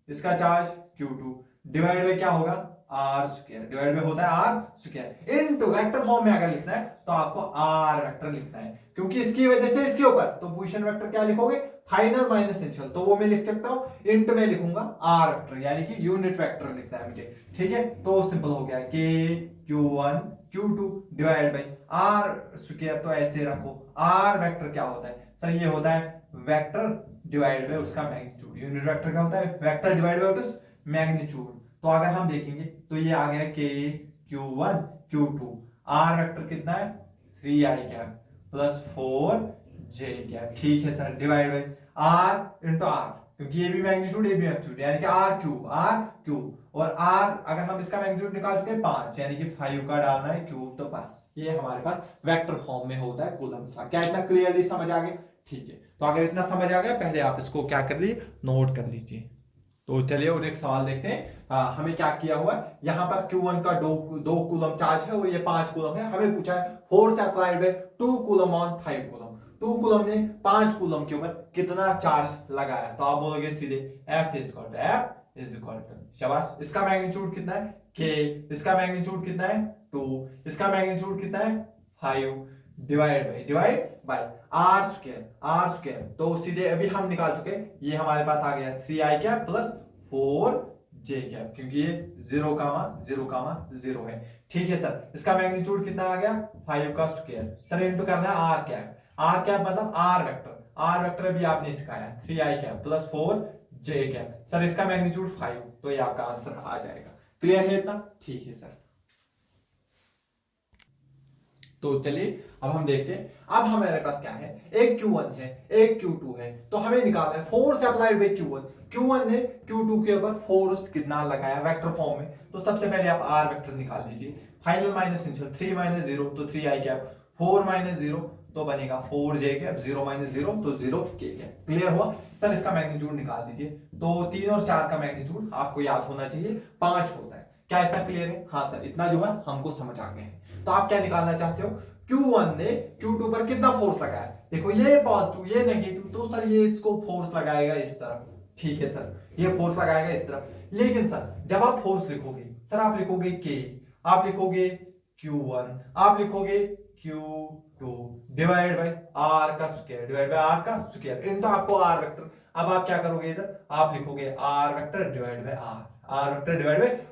इसका चार्ज Q2 डिवाइड बाय क्या होगा आर स्क्वायर, डिवाइड बाय होता है R square into vector form में अगर लिखना है तो आपको आर वेक्टर लिखना है, क्योंकि इसकी वजह से इसके ऊपर तो पोजीशन वेक्टर क्या लिखोगे फाइनल माइनस इनिशियल, तो वो मैं लिख सकता हूं इंट में लिखूंगा आर वेक्टर यानी कि यूनिट वेक्टर लिखना है मुझे। ठीक है, तो सिंपल हो गया कि Q1 Q2 divide by R square, तो ऐसे रखो आर वेक्टर क्या होता है सर, ये होता है वेक्टर डिवाइड बाय उसका मैग्नीट्यूड, यूनिट वेक्टर क्या होता है वेक्टर डिवाइड बाय उस मैग्नीट्यूड। तो अगर हम देखेंगे तो ये आ गया के Q1 Q2, आर वेक्टर कितना है 3i cap plus 4j cap. ठीक है sir, divide by R into R, क्योंकि ये भी मैग्नीट्यूड ये भी मैग्नीट्यूड यानी कि आर क्यूब और आर अगर हम इसका मैग्नीट्यूड निकाल चुके हैं 5 यानी कि 5 का डालना है क्यूब, तो बस ये हमारे पास वेक्टर फॉर्म में होता है कूलम्स का। क्या इतना क्लियरली समझ आ गया? ठीक है, तो अगर इतना समझ आ गया पहले आप इसको क्या कर लीजिए नोट कर लीजिए। तो चलिए और एक सवाल देखते हैं। हमें क्या किया हुआ है, यहाँ पर Q1 का दो कूलम चार्ज है और ये 5 कूलम है। हमें पूछा है force applied by 2 coulomb on 5 coulomb, 2 coulomb ने 5 कूलम के ऊपर कितना चार्ज लगाया, तो आप बोलोगे सीधे F इज इक्वल टू शाबाश, इसका मैग्नीट्यूड कितना है K, इसका मैग्नीट्यूड कितना है 2, इसका मैग्नीट्यूड कितना है 5 डिवाइड बाय आर स्क्वायर, तो सीधे अभी हम निकाल चुके, ये हमारे पास आ गया 3i cap plus 4j cap, क्योंकि ये 0, 0 है। ठीक है सर, इसका मैग्नीट्यूड कितना आ गया 5 का स्क्वायर, सर इनटू करना है आर कैप मतलब आर वेक्टर भी आपने सिखाया 3i cap plus 4j cap, sir इसका मैग्नीट्यूड 5, तो ये आपका आंसर आ जाएगा। क्लियर है इतना? ठीक है सर, तो चलिए अब हम देखते हैं। अब हमारे पास क्या है, एक Q1 है एक Q2 है, तो हमें निकालना है फोर्स अप्लाइड बाय Q1 ने Q2 के ऊपर फोर्स कितना लगाया वेक्टर फॉर्म में। तो सबसे पहले आप आर वेक्टर निकाल लीजिए, फाइनल माइनस इनिशियल 3 माइनस 0 तो 3i कैप, 4 माइनस 0 तो बनेगा 4j कैप, 0 माइनस 0 तो 0k कैप। क्लियर हुआ सर? इसका मैग्नीट्यूड निकाल दीजिए, तो 3 और 4 का मैग्नीट्यूड आपको याद होना चाहिए 5 होता है। क्या इतना क्लियर है? हाँ सर, इतना जो है हमको समझ आ गया है। तो आप क्या निकालना चाहते हो, Q1 ने Q2 पर कितना फोर्स लगाया, देखो ये पॉजिटिव ये नेगेटिव, तो सर ये इसको फोर्स लगाएगा इस तरफ। ठीक है सर, ये फोर्स लगाएगा इस तरफ, लेकिन सर जब आप फोर्स लिखोगे सर आप लिखोगे K, आप लिखोगे Q1, आप लिखोगे Q2 डिवाइड बाय आर का स्क्वायर इनटू आपको आर वेक्टर। अब आप क्या करोगे, इधर आप लिखोगे R vector divide by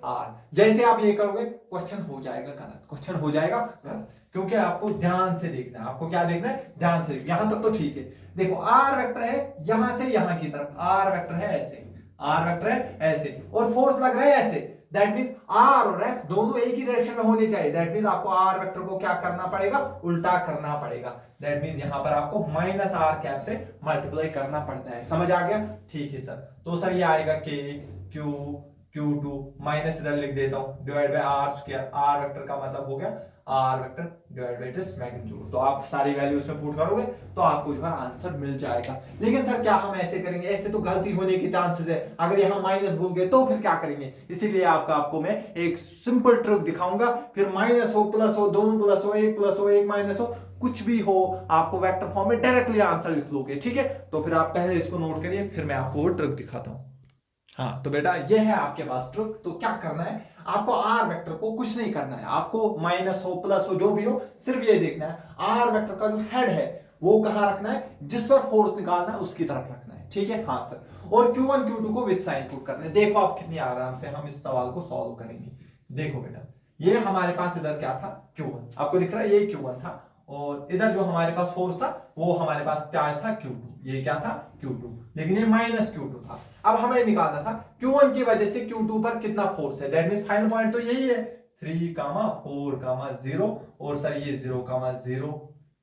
R. जैसे आप ये करोगे क्वेश्चन हो जाएगा गलत, क्योंकि आपको ध्यान से देखना है। आपको क्या देखना है? ध्यान से। यहां तक तो ठीक है, देखो आर वेक्टर है यहां से यहां की तरफ, आर वेक्टर है ऐसे और फोर्स लग रहा है ऐसे, दैट मींस आर और एफ दोनों एक ही डायरेक्शन में होने चाहिए। दैट मींस आपको आर वेक्टर को क्या करना पड़ेगा, उल्टा करना पड़ेगा। दैट मींस यहां पर आपको माइनस आर कैप से मल्टीप्लाई करना पड़ता है। समझ आ गया? ठीक है सर, तो सर ये आएगा के Q2 माइनस इधर लिख देता हूं divide by R square, R vector का मतलब हो गया R vector divide by this magnitude. तो आप सारी वैल्यू इसमें पुट करोगे तो आपको जो है आंसर मिल जाएगा। लेकिन सर क्या हम ऐसे करेंगे? ऐसे तो गलती होने के चांसेस है, अगर यहां माइनस भूल गए तो फिर क्या करेंगे? इसीलिए आपको मैं एक सिंपल ट्रिक दिखाऊंगा, फिर माइनस हो प्लस हो दोनों प्लस हो एक माइनस हो कुछ भी हो, आपको वेक्टर फॉर्म में डायरेक्टली आंसर लिख लोगे। ठीक है, तो फिर आप पहले इसको नोट करिए, फिर मैं आपको वो ट्रिक दिखाता हूं। हाँ तो बेटा ये है आपके पास ट्रिक। तो क्या करना है, आपको आर वेक्टर को कुछ नहीं करना है, आपको माइनस हो प्लस हो जो भी हो सिर्फ ये देखना है आर वेक्टर का जो हेड है वो कहां रखना है, जिस पर फोर्स निकालना है उसकी तरफ रखना है। ठीक है, हाँ सर, और Q1 Q2 को विद साइन पुट करना है। देखो आप कितनी आराम से हम इस सवाल को सॉल्व करेंगे। देखो बेटा ये हमारे पास इधर क्या था Q1, आपको दिख रहा है ये Q1 था, और इधर जो हमारे पास फोर्स था वो हमारे पास चार्ज था Q2, ये क्या था Q2, लेकिन ये माइनस Q2 था। अब हमें निकालना था Q1 की वजह से Q2 पर कितना फोर्स है। दैट मींस फाइनल पॉइंट तो यही है 3, 4, 0 और सर ये 0, 0।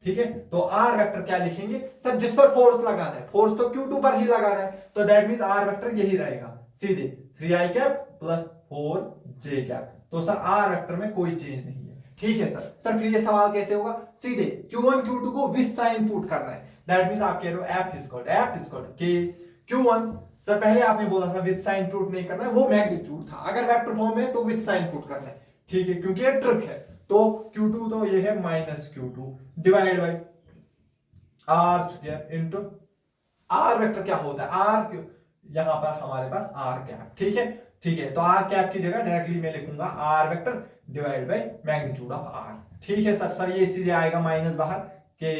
ठीक है, तो आर वेक्टर क्या लिखेंगे सर, जिस पर फोर्स लगाना है, फोर्स तो Q2 पर ही लगाना है, तो दैट मींस आर वेक्टर यही रहेगा सीधे 3i cap plus 4j cap. तो सर आर वेक्टर में कोई चेंज नहीं है। ठीक है सर फिर ये सवाल कैसे होगा, सीधे Q1 Q2 को विद साइन पुट करना है। दैट मींस आप कह रहे हो F is equal to K Q1 sir पहले आपने बोला था विद साइन पुट नहीं करना है, वो मैग्नीट्यूड था, अगर वेक्टर फॉर्म में तो विद साइन पुट करना है, ठीक है, क्योंकि ये ट्रिक है। तो Q2 तो ये है minus Q2 divide by R square into R vector क्या होता है, आर यहां पर हमारे पास आर कैप, ठीक है, ठीक है। तो आर कैप की जगह डायरेक्टली मैं लिखूंगा R vector divide by magnitude of R, ठीक है सर। सर ये सीधे आएगा माइनस बाहर के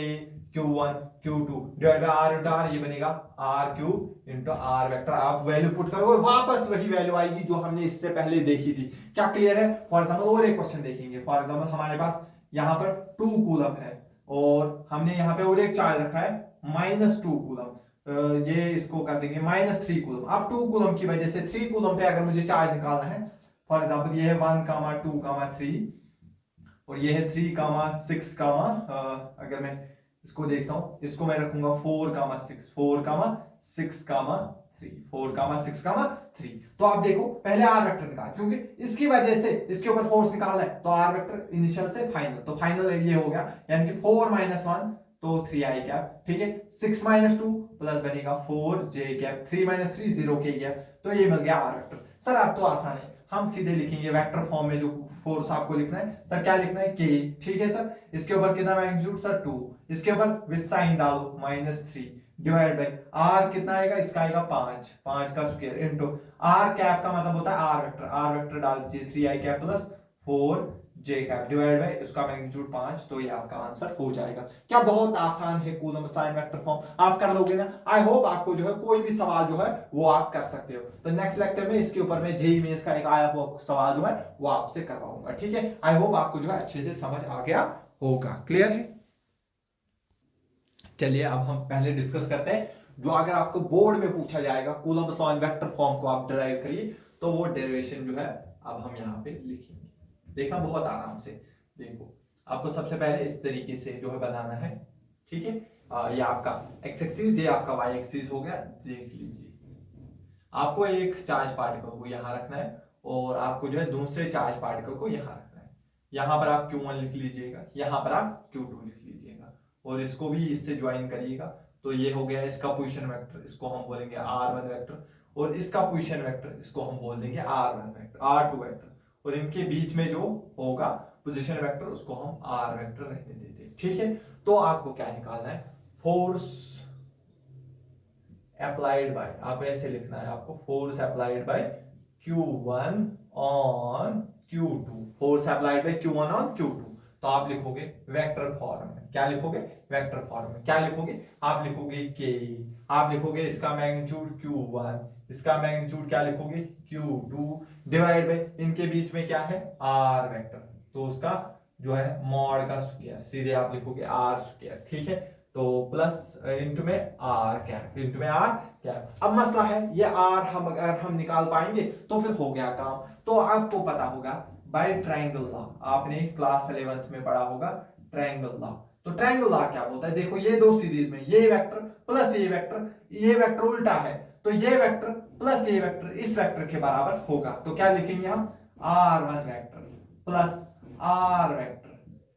Q1 Q2 divide by R into R, ये बनेगा R cube into R vector. आप वैल्यू पुट करोगे वापस वही वैल्यू आएगी जो हमने इससे पहले देखी थी। क्या क्लियर है? फॉर एग्जाम्पल और एक क्वेश्चन देखेंगे। फॉर एग्जाम्पल हमारे पास यहाँ पर 2 कूलम है और हमने यहाँ पे और एक चार्ज रखा है -2 कूलम, ये इसको कर देंगे -3 कूलम। अब 2 कूलम की वजह से 3 कूलम पे अगर मुझे चार्ज निकालना है, फॉर एग्जाम्पल ये है 1, 2, 3 और ये है 3, 6, अगर मैं इसको देखता हूं, इसको मैं रखूंगा 4, 6, 4, 6, 3, 4, 6, 3। तो आप देखो पहले आर वेक्टर निकाल, क्योंकि इसकी वजह से इसके ऊपर फोर्स निकालना है, तो आर वेक्टर इनिशियल से फाइनल, तो फाइनल ये हो गया, यानी कि 4 - 1 तो 3 आई कैप, ठीक है। 6 - 2 प्लस बनेगा 4 जे कैप, 3 - 3 0 के कैप, तो ये मिल गया आर वेक्टर। सर अब तो आसान है, हम सीधे लिखेंगे वेक्टर फॉर्म में जो फोर्स आपको लिखना है, सर क्या लिखना है, के, ठीक है सर। इसके ऊपर कितना मैग्नीट्यूड सर 2, इसके ऊपर विद साइन डालो -3 डिवाइड बाय आर कितना आएगा, इसका आएगा 5, 5 का स्क्वायर इनटू आर कैप का मतलब होता है आर वेक्टर डाल दीजिए 3 आई cap plus 4 J cap divide by इसका मैग्नीट्यूड 5, तो ये आपका आंसर हो जाएगा। क्या बहुत आसान है कूलम्ब स्टाइन वेक्टर फॉर्म, आप कर लोगे ना। आई होप आपको जो है कोई भी सवाल जो है वो आप कर सकते हो। तो नेक्स्ट लेक्चर में इसके ऊपर में जेईई मेंस का एक आया हुआ सवाल जो है वो आपसे करवाऊंगा, ठीक है। आई होप आपको जो है अच्छे से समझ आ गया होगा। क्लियर है? चलिए अब हम पहले डिस्कस करते हैं जो अगर आपको बोर्ड में पूछा जाएगा कूलम्ब स्टाइन वेक्टर फॉर्म को आप डिराइव करिए, तो वो डेरिवेशन जो है अब हम यहाँ पे लिखेंगे। देखना बहुत आराम से, देखो आपको सबसे पहले इस तरीके से जो है बनाना है, ठीक है। ये आपका एक्स एक्सिस, ये आपका वाई एक्सिस हो गया। देख लीजिए आपको एक चार्ज पार्टिकल को यहाँ रखना है और आपको जो है दूसरे चार्ज पार्टिकल को यहाँ रखना है। यहाँ पर आप Q1 लिख लीजिएगा, यहाँ पर आप Q2 लिख लीजिएगा और इसको भी इससे ज्वाइन करिएगा। तो ये हो गया इसका पोजीशन वेक्टर, इसको हम बोलेंगे R1 वेक्टर, और इसका पोजीशन वेक्टर इसको हम बोल देंगे R1 वेक्टर, R2 वेक्टर, और इनके बीच में जो होगा पोजीशन वेक्टर उसको हम R वेक्टर रहने देते हैं, ठीक है। तो आपको क्या निकालना है, फोर्स अप्लाइड बाय, आप ऐसे लिखना है आपको, force applied by Q1 on Q2, force applied by Q1 on Q2। तो आप लिखोगे वेक्टर फॉर्म में, क्या लिखोगे, वेक्टर फॉर्म में क्या लिखोगे, आप लिखोगे के, आप लिखोगे इसका मैग्नीट्यूड Q1, इसका मैग्नीट्यूड क्या लिखोगे Q2 डिवाइड बाय इनके बीच में क्या है R वेक्टर, तो उसका जो है मॉड का स्क्वायर, सीधे आप लिखोगे R स्क्वायर, ठीक है। तो प्लस इनटू में आर कैप, इनटू में आर कैप। अब मसला है ये आर हम अगर हम निकाल पाएंगे तो फिर हो गया काम। तो आपको पता होगा बाय ट्रायंगल लॉ, आपने क्लास 11th में पढ़ा होगा ट्रायंगल लॉ। तो ट्रायंगल लॉ क्या बोलता है, देखो ये दो सीरीज में ये वेक्टर प्लस ये वेक्टर उल्टा है, तो ये वेक्टर प्लस ये वेक्टर इस वेक्टर के बराबर होगा। तो क्या लिखेंगे हम, R1 vector plus R vector,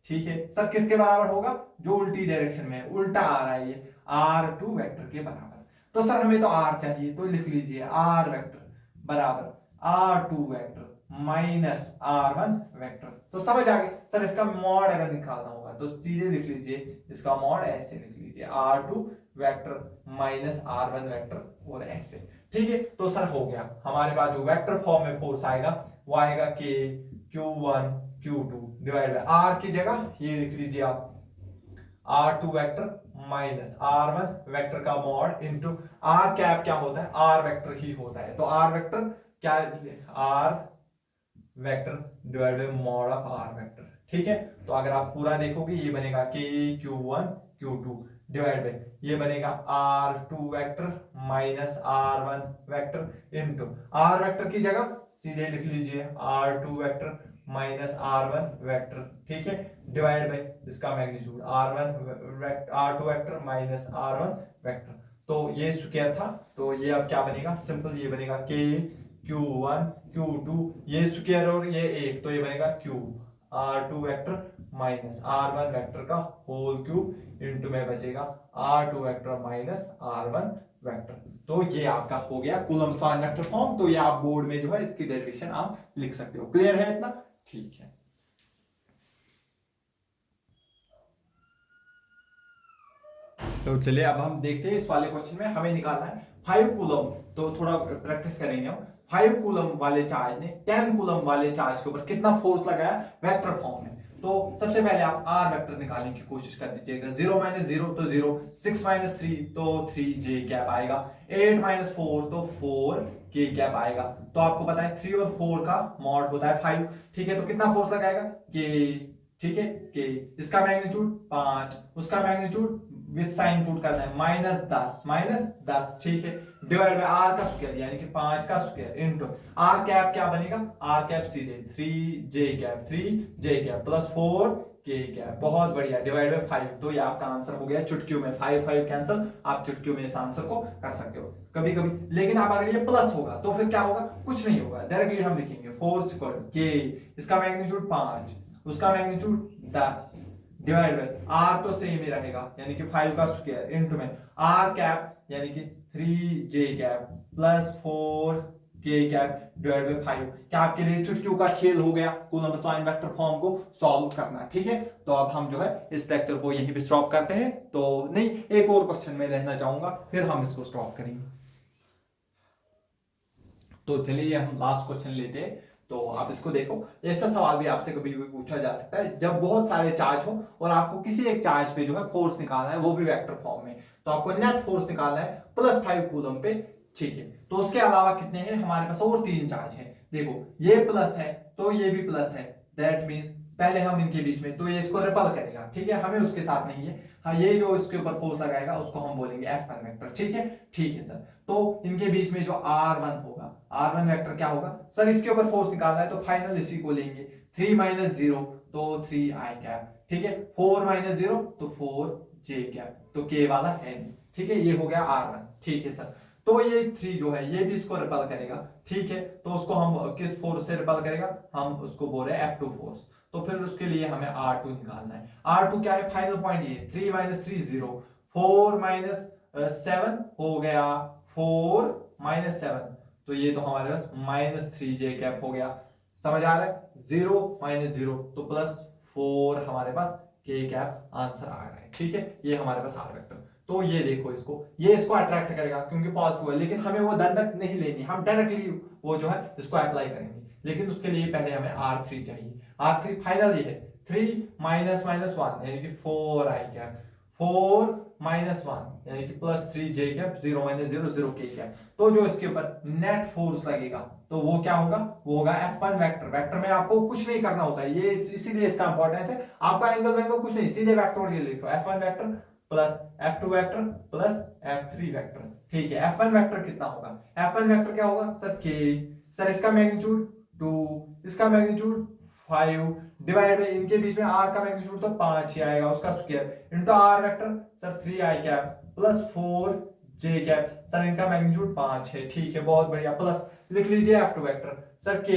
ठीक है सर। किसके बराबर होगा, जो उल्टी डायरेक्शन में उल्टा आ रहा है, ये R2 वेक्टर के बराबर। तो सर हमें तो R चाहिए, तो लिख लीजिए R वेक्टर बराबर R2 vector minus R1 vector. तो समझ आ गए सर, इसका मॉड अगर निकालना होगा तो सीधे लिख लीजिए, इसका मॉड ऐसे लिख लीजिए R2 vector minus R1 vector और ऐसे, ठीक है। तो सर हो गया हमारे पास जो वेक्टर फॉर्म में फोर्स आएगा वो आएगा के Q1 Q2 divide bye R की जगह ये लिख लीजिए आप R2 vector minus R1 vector का मॉड इनटू R कैप क्या होता है, R वेक्टर ही होता है। तो R वेक्टर क्या, R vector divide bye mod of R vector, ठीक है। तो अगर आप पूरा देखोगे ये बनेगा के Q1 Q2 डिवाइड बाय ये बनेगा R2 vector minus R1 vector into R vector की जगह सीधे लिख लीजिए R2 vector minus R1 vector, ठीक है, डिवाइड बाय इसका magnitude R2 vector minus R1 vector. तो ये स्क्वायर था, तो ये अब क्या बनेगा, सिंपल ये बनेगा के Q1 Q2 ये स्क्वायर और ये एक, तो ये बनेगा Q R2 vector minus R1 vector का होल क्यूब इनटू में बचेगा R2 vector minus R1 vector. तो ये आपका हो गया Coulomb's law in vector form. तो ये आप बोर्ड में जो है इसकी डेरिवेशन आप लिख सकते हो। क्लियर है इतना? ठीक है। तो चलिए अब हम देखते हैं इस वाले क्वेश्चन में हमें निकालना है 5 कूलम। तो थोड़ा प्रैक्टिस करेंगे हम। 5 कूलम वाले चार्ज ने 10 कूलम वाले चार्ज के ऊपर कितना फोर्स लगाया वेक्टर फॉर्म में। तो सबसे पहले आप आर वेक्टर निकालने की कोशिश कर दीजिएगा। 0 - 0 तो 0, 6 - 3 तो 3 जे कैप आएगा, 8 - 4 तो 4 के कैप आएगा। तो आपको पता है 3 और 4 का मॉड होता है 5। ठीक है, तो कितना फोर्स लगाएगा के। ठीक है, के इसका मैग्नीट्यूड 5, उसका मैग्नीट्यूड विद साइन पुट करना है -10 ठीक है, डिवाइड बाय आर का स्क्वायर यानी कि 5 का स्क्वायर इनटू आर कैप क्या बनेगा, आर कैप सीधे 3 जे कैप प्लस 4 के कैप। बहुत बढ़िया, डिवाइड बाय 5। तो ये आपका आंसर हो गया चुटकियों में 5 5 कैंसिल। आप चुटकियों में इस आंसर को कर सकते हो कभी कभी। लेकिन आप अगर ये प्लस होगा तो फिर क्या होगा, कुछ नहीं होगा, डायरेक्टली हम लिखेंगे फोर्स इक्वल के इसका मैग्नीट्यूड 5, उसका मैग्नीट्यूड 10 डिवाइड बाय आर तो सेम ही रहेगा यानी कि 5 का स्क्वायर इनटू में आर कैप यानी कि 3 जे कैप प्लस 4 के कैप डिवाइड बाय 5। क्या आपके लिए चुटकियों का खेल हो गया Coulomb's law in vector form को सॉल्व करना। ठीक है, तो अब हम जो है इस लेक्चर को यहीं पे स्टॉप करते हैं। तो नहीं, एक और क्वेश्चन में रहना चाहूंगा फिर हम इसको स्टॉप करेंगे। तो चलिए हम लास्ट क्वेश्चन लेते हैं। तो आप इसको देखो, ऐसा सवाल भी आपसे कभी भी पूछा जा सकता है जब बहुत सारे चार्ज हो और आपको किसी एक चार्ज पे जो है फोर्स निकालना है, वो भी वेक्टर फॉर्म में। तो आपको नेट फोर्स निकालना है +5 कूलम पे। ठीक है, तो उसके अलावा कितने हैं हमारे पास, और 3 चार्ज हैं। देखो ये प्लस है तो ये भी प्लस है, दैट मींस पहले हम इनके बीच में, तो ये इसको रिपल करेगा। ठीक है, हमें उसके साथ नहीं है। हाँ, ये जो इसके ऊपर फोर्स लगाएगा उसको हम बोलेंगे F1 वेक्टर। ठीक है, ठीक है सर। तो इनके बीच में जो R1 होगा, R1 वेक्टर क्या होगा सर, इसके ऊपर फोर्स निकालना है तो फाइनल इसी को लेंगे। 3 - 0 तो 3i कैप। ठीक है, 4 - 0 तो 4j कैप। तो k वाला है नहीं। ठीक है, ये हो गया R1। ठीक है सर, तो ये 3 जो है ये भी इसको रिपल करेगा। ठीक है, तो उसको हम किस फोर्स से रिपल करेगा, हम उसको बोल रहे हैं F2 फोर्स। तो फिर उसके लिए हमें R2 निकालना है। R2 क्या है, फाइनल पॉइंट ये 3 - 3 0, 4 - 7 हो गया 4 - 7, तो ये तो हमारे पास -3j कैप हो गया। समझ आ रहा है, 0 - 0 तो +4 हमारे पास k कैप आंसर आ रहा है। ठीक है, ये हमारे पास आर वेक्टर। तो ये देखो इसको, ये इसको अट्रैक्ट करेगा क्योंकि पॉजिटिव है, लेकिन हमें वो दंडक नहीं लेनी, हम डायरेक्टली वो जो है इसको अप्लाई करेंगे। लेकिन उसके लिए पहले हमें R3 चाहिए। R3 फाइनल ये है 3 - -1 यानी कि 4i कैप, 4 - 1 यानी कि +3j कैप, 0 - 0 0 k कैप। तो जो इसके ऊपर नेट फोर्स लगेगा तो वो क्या होगा, वो होगा F1 वेक्टर। वेक्टर में आपको कुछ नहीं करना होता है, ये इसीलिए इसका इंपॉर्टेंस है। आपका एंगल वेंगल कुछ नहीं, सीधे वेक्टर ये लिखो, F1 vector plus F2 vector plus F3 vector. ठीक है, F1 वेक्टर कितना होगा, F1 वेक्टर क्या होगा सर, k। सर इसका मैग्नीट्यूड 2, इसका मैग्नीट्यूड 5 डिवाइड बाय इनके बीच में r का मैग्नीट्यूड तो 5 ही आएगा, उसका square into r vector sir 3i cap plus 4j cap. Sir इनका मैग्नीट्यूड 5 है। ठीक है, बहुत बढ़िया, प्लस लिख लीजिए F2 vector sir k।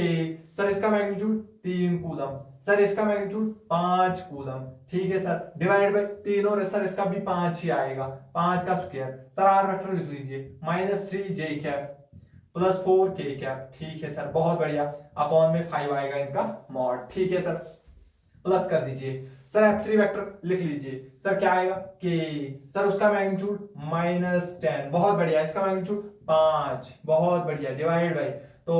Sir इसका मैग्नीट्यूड 3 कूलम, सर इसका मैग्नीट्यूड 5 कूलम। ठीक है सर, डिवाइड बाय 3 और सर इसका भी 5 ही आएगा, 5 का स्क्वायर। सर r वेक्टर लिख लीजिए -3j cap plus 4k cap. ठीक है सर, बहुत बढ़िया, अपॉन में 5 आएगा इनका मॉड। ठीक है सर, प्लस कर दीजिए। सर F3 वेक्टर लिख लीजिए, सर क्या आएगा k। सर उसका मैग्नीट्यूड -10, बहुत बढ़िया, इसका मैग्नीट्यूड 5, बहुत बढ़िया, डिवाइड बाय तो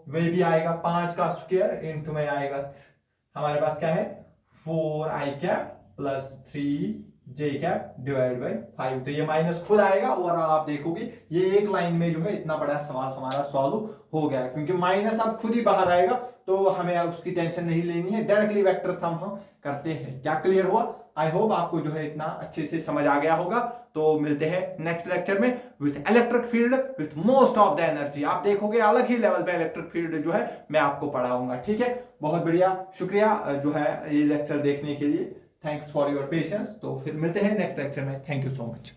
वे भी आएगा 5 का स्क्वायर इनटू में आएगा हमारे पास क्या है 4i cap plus 3j cap divide bye 5। तो ये माइनस खुद आएगा और आप देखोगे ये एक लाइन में जो है इतना बड़ा सवाल हमारा सॉल्व हो गया, क्योंकि माइनस अब खुद ही बाहर आएगा तो हमें उसकी टेंशन नहीं लेनी है, डायरेक्टली वेक्टर सम हम करते हैं। क्या क्लियर हुआ? आई होप आपको जो है इतना अच्छे से समझ आ गया होगा। तो मिलते हैं नेक्स्ट लेक्चर में with electric field with most of the energy. आप देखोगे अलग ही लेवल पे इलेक्ट्रिक फील्ड जो है मैं आपको पढ़ाऊंगा। ठीक है, बहुत बढ़िया, शुक्रिया जो है ये लेक्चर देखने के लिए। Thanks for your patience. तो फिर मिलते हैं नेक्स्ट लेक्चर में। Thank you so much.